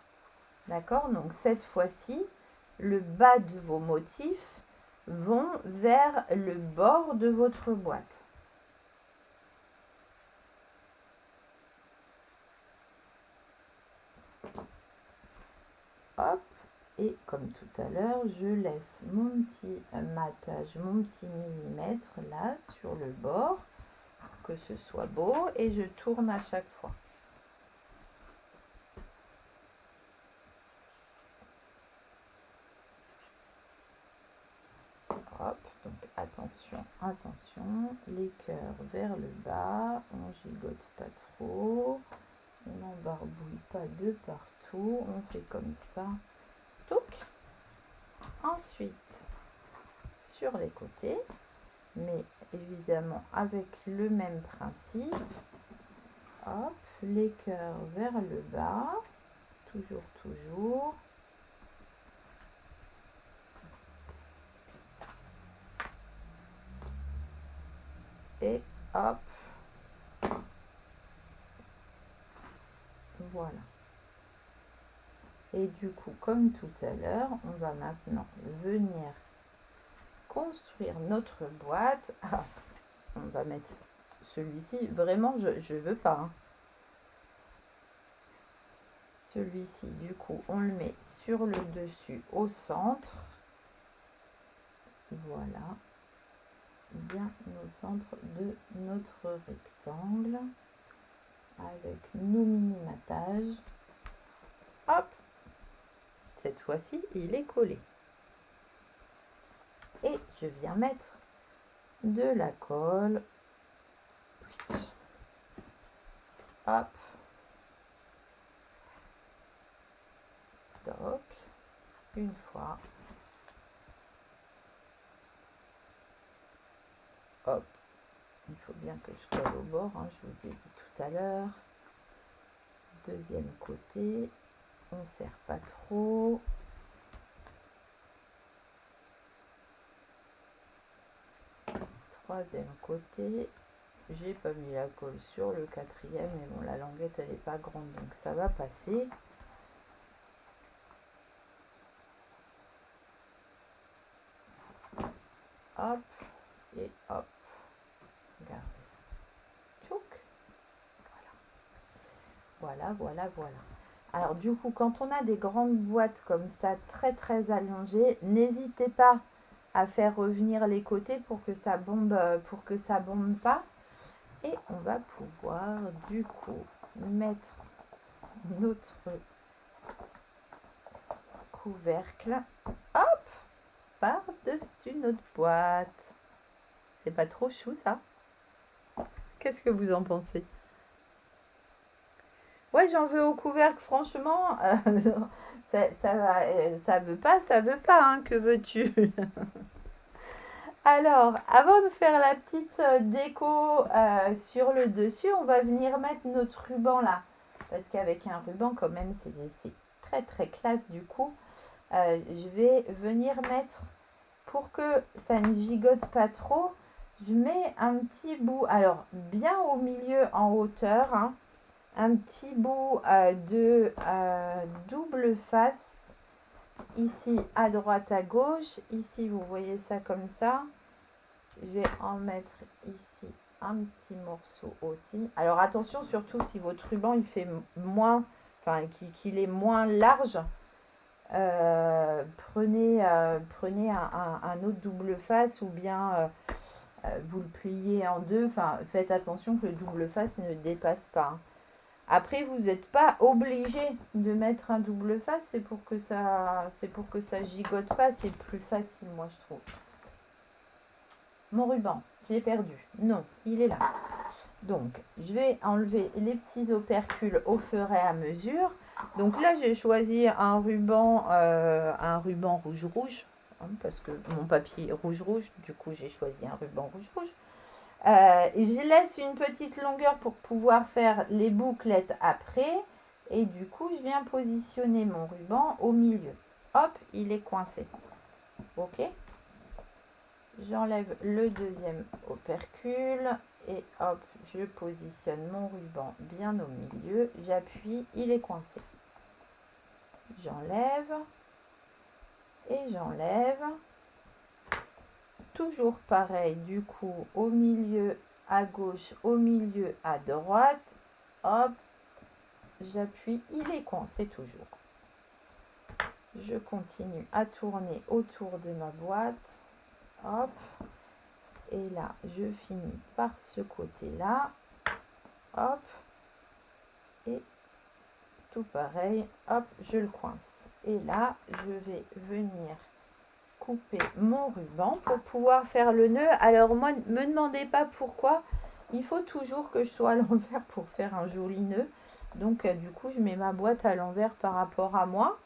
D'accord? Donc, cette fois-ci, le bas de vos motifs vont vers le bord de votre boîte. Hop, et comme tout à l'heure, je laisse mon petit matage, mon petit millimètre là sur le bord, pour que ce soit beau, et je tourne à chaque fois. Hop, donc attention, attention, les cœurs vers le bas, on gigote pas trop, on n'embarbouille pas de partout, on fait comme ça. Donc, ensuite, sur les côtés, mais évidemment avec le même principe, hop, les cœurs vers le bas, toujours. et hop. Voilà. Et du coup, comme tout à l'heure, on va maintenant venir construire notre boîte. Ah, on va mettre celui-ci. Vraiment, je veux pas. Hein. Celui-ci, du coup, on le met sur le dessus au centre. Voilà. Bien au centre de notre rectangle. Avec nos mini-matages. Hop. Cette fois-ci, il est collé. Et je viens mettre de la colle. Hop. Toc. Une fois. Hop. Il faut bien que je colle au bord, hein, je vous ai dit tout à l'heure. Deuxième côté. On ne serre pas trop. Troisième côté. J'ai pas mis la colle sur le quatrième, mais bon, la languette elle n'est pas grande, donc ça va passer. Hop et hop. Regardez. Tchouk. Voilà. Voilà. Alors du coup, quand on a des grandes boîtes comme ça, très allongées, n'hésitez pas à faire revenir les côtés pour que ça bombe pas. Et on va pouvoir du coup mettre notre couvercle, hop, par-dessus notre boîte. C'est pas trop chou ça? Qu'est-ce que vous en pensez? Ouais, j'en veux au couvercle, franchement. Ça veut pas, hein, que veux-tu? Alors, avant de faire la petite déco sur le dessus, on va venir mettre notre ruban là. Parce qu'avec un ruban, quand même, c'est très classe du coup. Je vais venir mettre, pour que ça ne gigote pas trop, je mets un petit bout, alors bien au milieu en hauteur, hein, un petit bout de double face, ici à droite à gauche, ici vous voyez ça comme ça. Je vais en mettre ici un petit morceau aussi. Alors attention surtout si votre ruban il fait moins, enfin qu'il est moins large, prenez un autre double face ou bien vous le pliez en deux. Enfin, faites attention que le double face ne dépasse pas. Après, vous n'êtes pas obligé de mettre un double face, c'est pour que ça gigote pas, c'est plus facile, moi je trouve. Mon ruban, je l'ai perdu. Non, il est là. Donc, je vais enlever les petits opercules au fur et à mesure. Donc là, j'ai choisi un ruban rouge, hein, parce que mon papier est rouge, du coup, j'ai choisi un ruban rouge. Je laisse une petite longueur pour pouvoir faire les bouclettes après. Et du coup, je viens positionner mon ruban au milieu. Hop, il est coincé. Ok. J'enlève le deuxième opercule. Et hop, je positionne mon ruban bien au milieu. J'appuie, il est coincé. J'enlève. Et j'enlève. Toujours pareil, du coup, au milieu à gauche, au milieu à droite. Hop, j'appuie, il est coincé toujours. Je continue à tourner autour de ma boîte. Hop. Et là, je finis par ce côté-là. Hop. Et tout pareil. Hop, je le coince. Et là, je vais venir couper mon ruban pour pouvoir faire le nœud. Alors moi, ne me demandez pas pourquoi. Il faut toujours que je sois à l'envers pour faire un joli nœud. Donc du coup, je mets ma boîte à l'envers par rapport à moi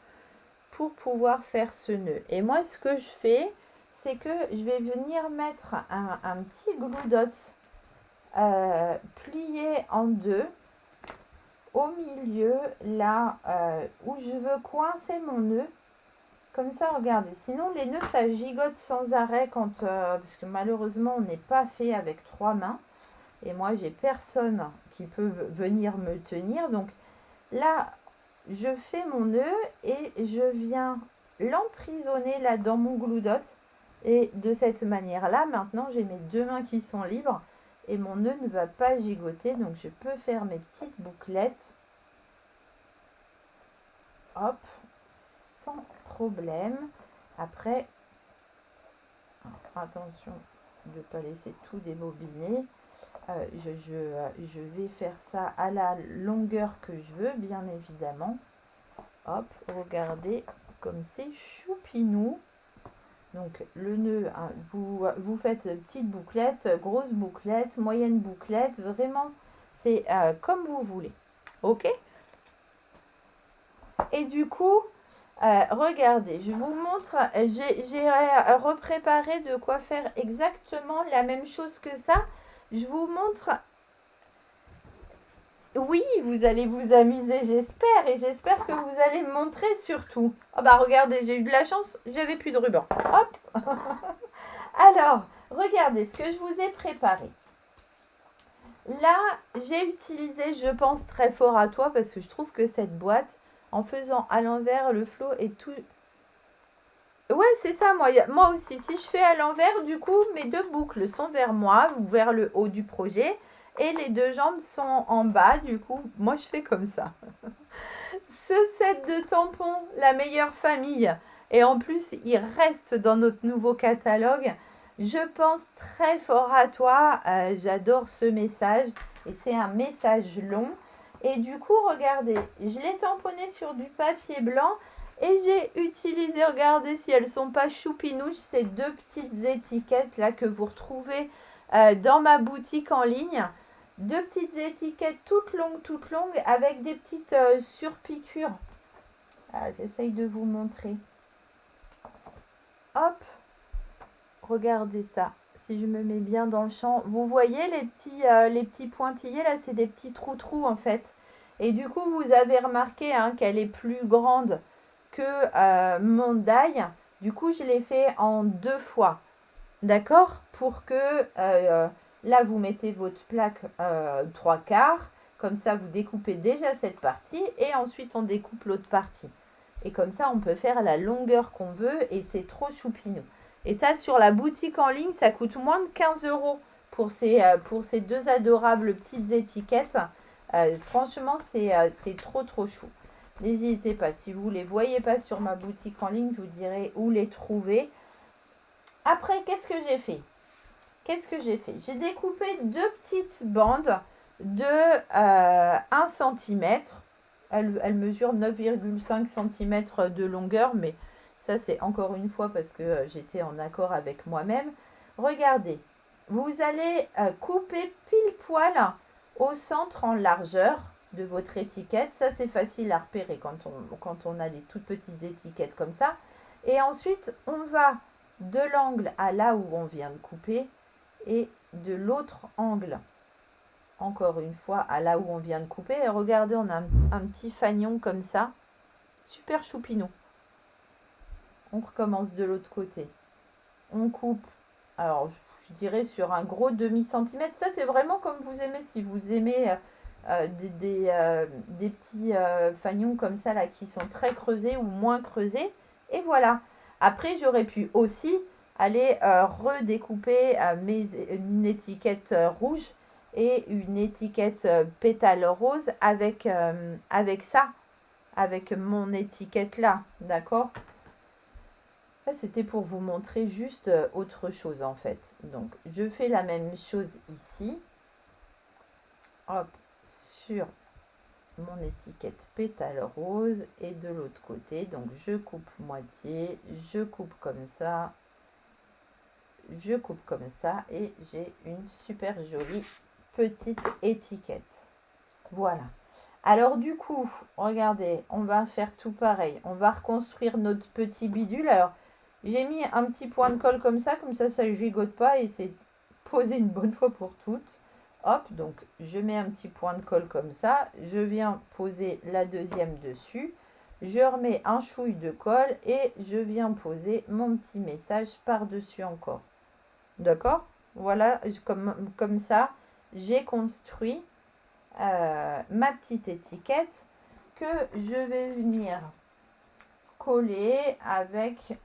pour pouvoir faire ce nœud. Et moi, ce que je fais, c'est que je vais venir mettre un petit glue dot plié en deux au milieu, là où je veux coincer mon nœud. Comme ça, regardez. Sinon, les nœuds, ça gigote sans arrêt parce que malheureusement, on n'est pas fait avec 3 mains. Et moi, j'ai personne qui peut venir me tenir. Donc là, je fais mon nœud et je viens l'emprisonner là dans mon gloudotte. Et de cette manière-là, maintenant, j'ai mes deux mains qui sont libres et mon nœud ne va pas gigoter. Donc, je peux faire mes petites bouclettes. Hop, sans problème. Après, attention de ne pas laisser tout débobiner. Je vais faire ça à la longueur que je veux, bien évidemment. Hop, regardez comme c'est choupinou. Donc le nœud, hein, vous faites petite bouclette, grosse bouclette, moyenne bouclette, vraiment c'est comme vous voulez. Ok? Et du coup, regardez, je vous montre, j'ai repréparé de quoi faire exactement la même chose que ça. Je vous montre. Oui, vous allez vous amuser, j'espère. Et j'espère que vous allez me montrer surtout. Oh bah regardez, j'ai eu de la chance, j'avais plus de ruban. Hop. Alors, regardez ce que je vous ai préparé. Là, j'ai utilisé, je pense, très fort à toi parce que je trouve que cette boîte, en faisant à l'envers, le flot est tout... Ouais, c'est ça, moi aussi. Si je fais à l'envers, du coup, mes deux boucles sont vers moi, ou vers le haut du projet. Et les deux jambes sont en bas, du coup, moi je fais comme ça. Ce set de tampons, la meilleure famille. Et en plus, il reste dans notre nouveau catalogue. Je pense très fort à toi. J'adore ce message. Et c'est un message long. Et du coup, regardez, je l'ai tamponné sur du papier blanc. Et j'ai utilisé, regardez si elles sont pas choupinouches, ces deux petites étiquettes là que vous retrouvez dans ma boutique en ligne. Deux petites étiquettes toutes longues avec des petites surpiqûres. J'essaye de vous montrer. Hop, regardez ça. Si je me mets bien dans le champ, vous voyez les petits pointillés là, c'est des petits trous en fait. Et du coup, vous avez remarqué hein, qu'elle est plus grande que mon die. Du coup, je l'ai fait en 2 fois. D'accord? Pour que là, vous mettez votre plaque 3/4. Comme ça, vous découpez déjà cette partie. Et ensuite, on découpe l'autre partie. Et comme ça, on peut faire la longueur qu'on veut. Et c'est trop choupinou. Et ça, sur la boutique en ligne, ça coûte moins de 15 € pour ces deux adorables petites étiquettes. Franchement, c'est trop chou. N'hésitez pas, si vous ne les voyez pas sur ma boutique en ligne, je vous dirai où les trouver. Après, qu'est-ce que j'ai fait? J'ai découpé deux petites bandes de 1 cm. Elles mesurent 9,5 cm de longueur, mais ça, c'est encore une fois parce que j'étais en accord avec moi-même. Regardez, vous allez couper pile poil au centre en largeur de votre étiquette. Ça, c'est facile à repérer quand on a des toutes petites étiquettes comme ça. Et ensuite, on va de l'angle à là où on vient de couper et de l'autre angle, encore une fois, à là où on vient de couper. Et regardez, on a un petit fanion comme ça. Super choupinou. On recommence de l'autre côté. On coupe, alors je dirais sur un gros demi-centimètre. Ça, c'est vraiment comme vous aimez. Si vous aimez des petits fanions comme ça, là, qui sont très creusés ou moins creusés. Et voilà. Après, j'aurais pu aussi aller redécouper une étiquette rouge et une étiquette pétale rose avec ça, avec mon étiquette là, d'accord? C'était pour vous montrer juste autre chose en fait. Donc, je fais la même chose ici. Hop, sur mon étiquette pétale rose et de l'autre côté. Donc, je coupe moitié, je coupe comme ça. Je coupe comme ça et j'ai une super jolie petite étiquette. Voilà. Alors du coup, regardez, on va faire tout pareil. On va reconstruire notre petit bidule. Alors, j'ai mis un petit point de colle comme ça ne gigote pas et c'est posé une bonne fois pour toutes. Hop, donc je mets un petit point de colle comme ça. Je viens poser la deuxième dessus. Je remets un chouille de colle et je viens poser mon petit message par-dessus encore. D'accord? Voilà, comme ça, j'ai construit ma petite étiquette que je vais venir coller avec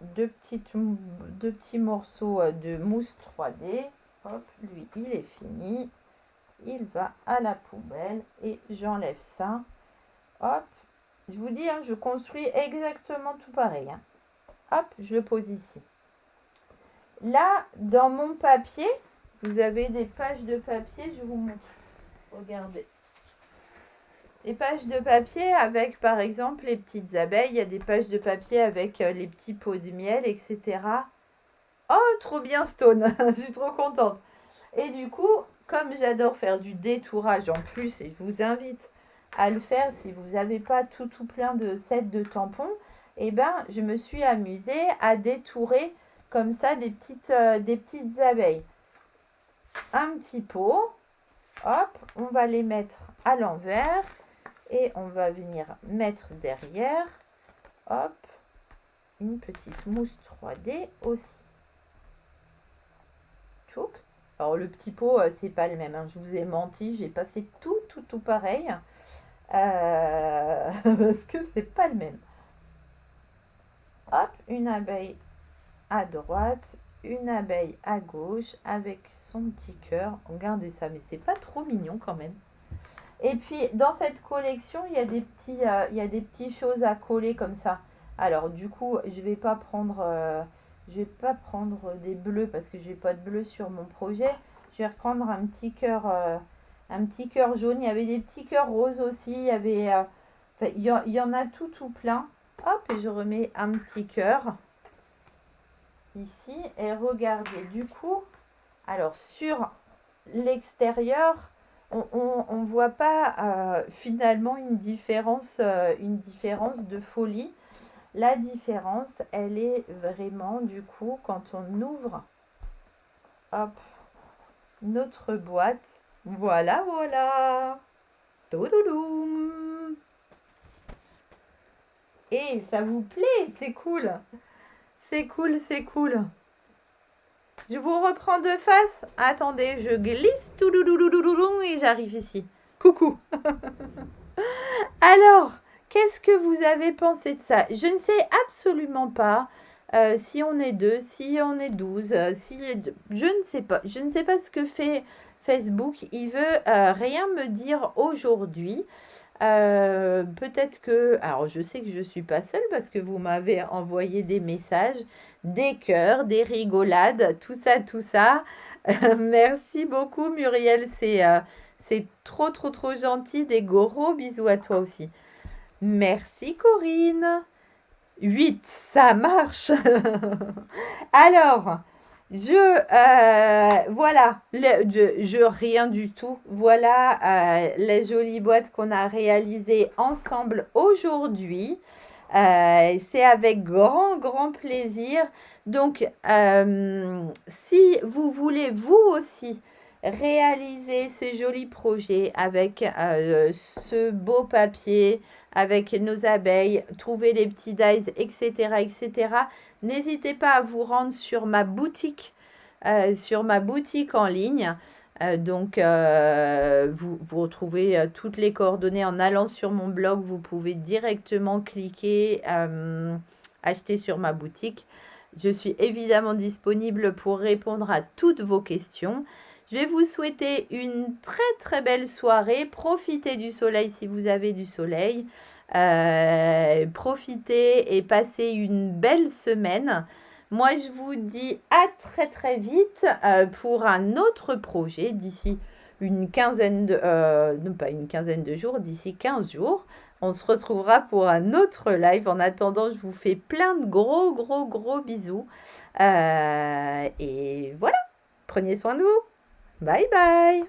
deux petits morceaux de mousse 3D. Hop, lui, il est fini. Il va à la poubelle et j'enlève ça. Hop, je vous dis, hein, je construis exactement tout pareil. Hein. Hop, je le pose ici. Là, dans mon papier, vous avez des pages de papier, je vous montre. Regardez. Des pages de papier avec, par exemple, les petites abeilles. Il y a des pages de papier avec les petits pots de miel, etc. Oh, trop bien, Stone. Je suis trop contente. Et du coup, comme j'adore faire du détourage en plus, et je vous invite à le faire si vous n'avez pas tout plein de sets de tampons, eh ben, je me suis amusée à détourer comme ça des petites abeilles. Un petit pot. Hop, on va les mettre à l'envers. Et on va venir mettre derrière, hop, une petite mousse 3D aussi. Tchouk. Alors le petit pot, c'est pas le même. Hein. Je vous ai menti, j'ai pas fait tout pareil. Parce que c'est pas le même. Hop, une abeille à droite, une abeille à gauche avec son petit cœur. Regardez ça, mais c'est pas trop mignon quand même. Et puis, dans cette collection, il y a des petites choses à coller comme ça. Alors, du coup, je vais pas prendre des bleus parce que je n'ai pas de bleu sur mon projet. Je vais reprendre un petit cœur jaune. Il y avait des petits cœurs roses aussi. Il y en a tout plein. Hop, et je remets un petit cœur ici. Et regardez, du coup, alors sur l'extérieur, on ne voit pas finalement une différence de folie. La différence, elle est vraiment du coup quand on ouvre hop, notre boîte. Voilà, voilà. Toulouloum. Et ça vous plaît? C'est cool. C'est cool, c'est cool. Je vous reprends de face. Attendez, je glisse et j'arrive ici. Coucou. Alors, qu'est-ce que vous avez pensé de ça? Je ne sais absolument pas si on est 2, si on est 12, je ne sais pas. Je ne sais pas ce que fait Facebook. Il veut rien me dire aujourd'hui. Peut-être que... Alors, je sais que je ne suis pas seule parce que vous m'avez envoyé des messages, des cœurs, des rigolades, tout ça. Merci beaucoup, Muriel. C'est trop gentil. Des gros bisous à toi aussi. Merci, Corinne. 8, ça marche. Alors, voilà, rien du tout. Voilà les jolies boîtes qu'on a réalisées ensemble aujourd'hui. C'est avec grand plaisir. Donc, si vous voulez vous aussi réaliser ce joli projet avec ce beau papier, avec nos abeilles, trouver les petits dies, etc. N'hésitez pas à vous rendre sur ma boutique en ligne. Vous retrouvez toutes les coordonnées en allant sur mon blog. Vous pouvez directement cliquer, acheter sur ma boutique. Je suis évidemment disponible pour répondre à toutes vos questions. Je vais vous souhaiter une très belle soirée. Profitez du soleil si vous avez du soleil. Profitez et passez une belle semaine. Moi, je vous dis à très vite pour un autre projet d'ici une quinzaine de... non, pas une quinzaine de jours, d'ici 15 jours. On se retrouvera pour un autre live. En attendant, je vous fais plein de gros bisous. Et voilà, prenez soin de vous. Bye bye.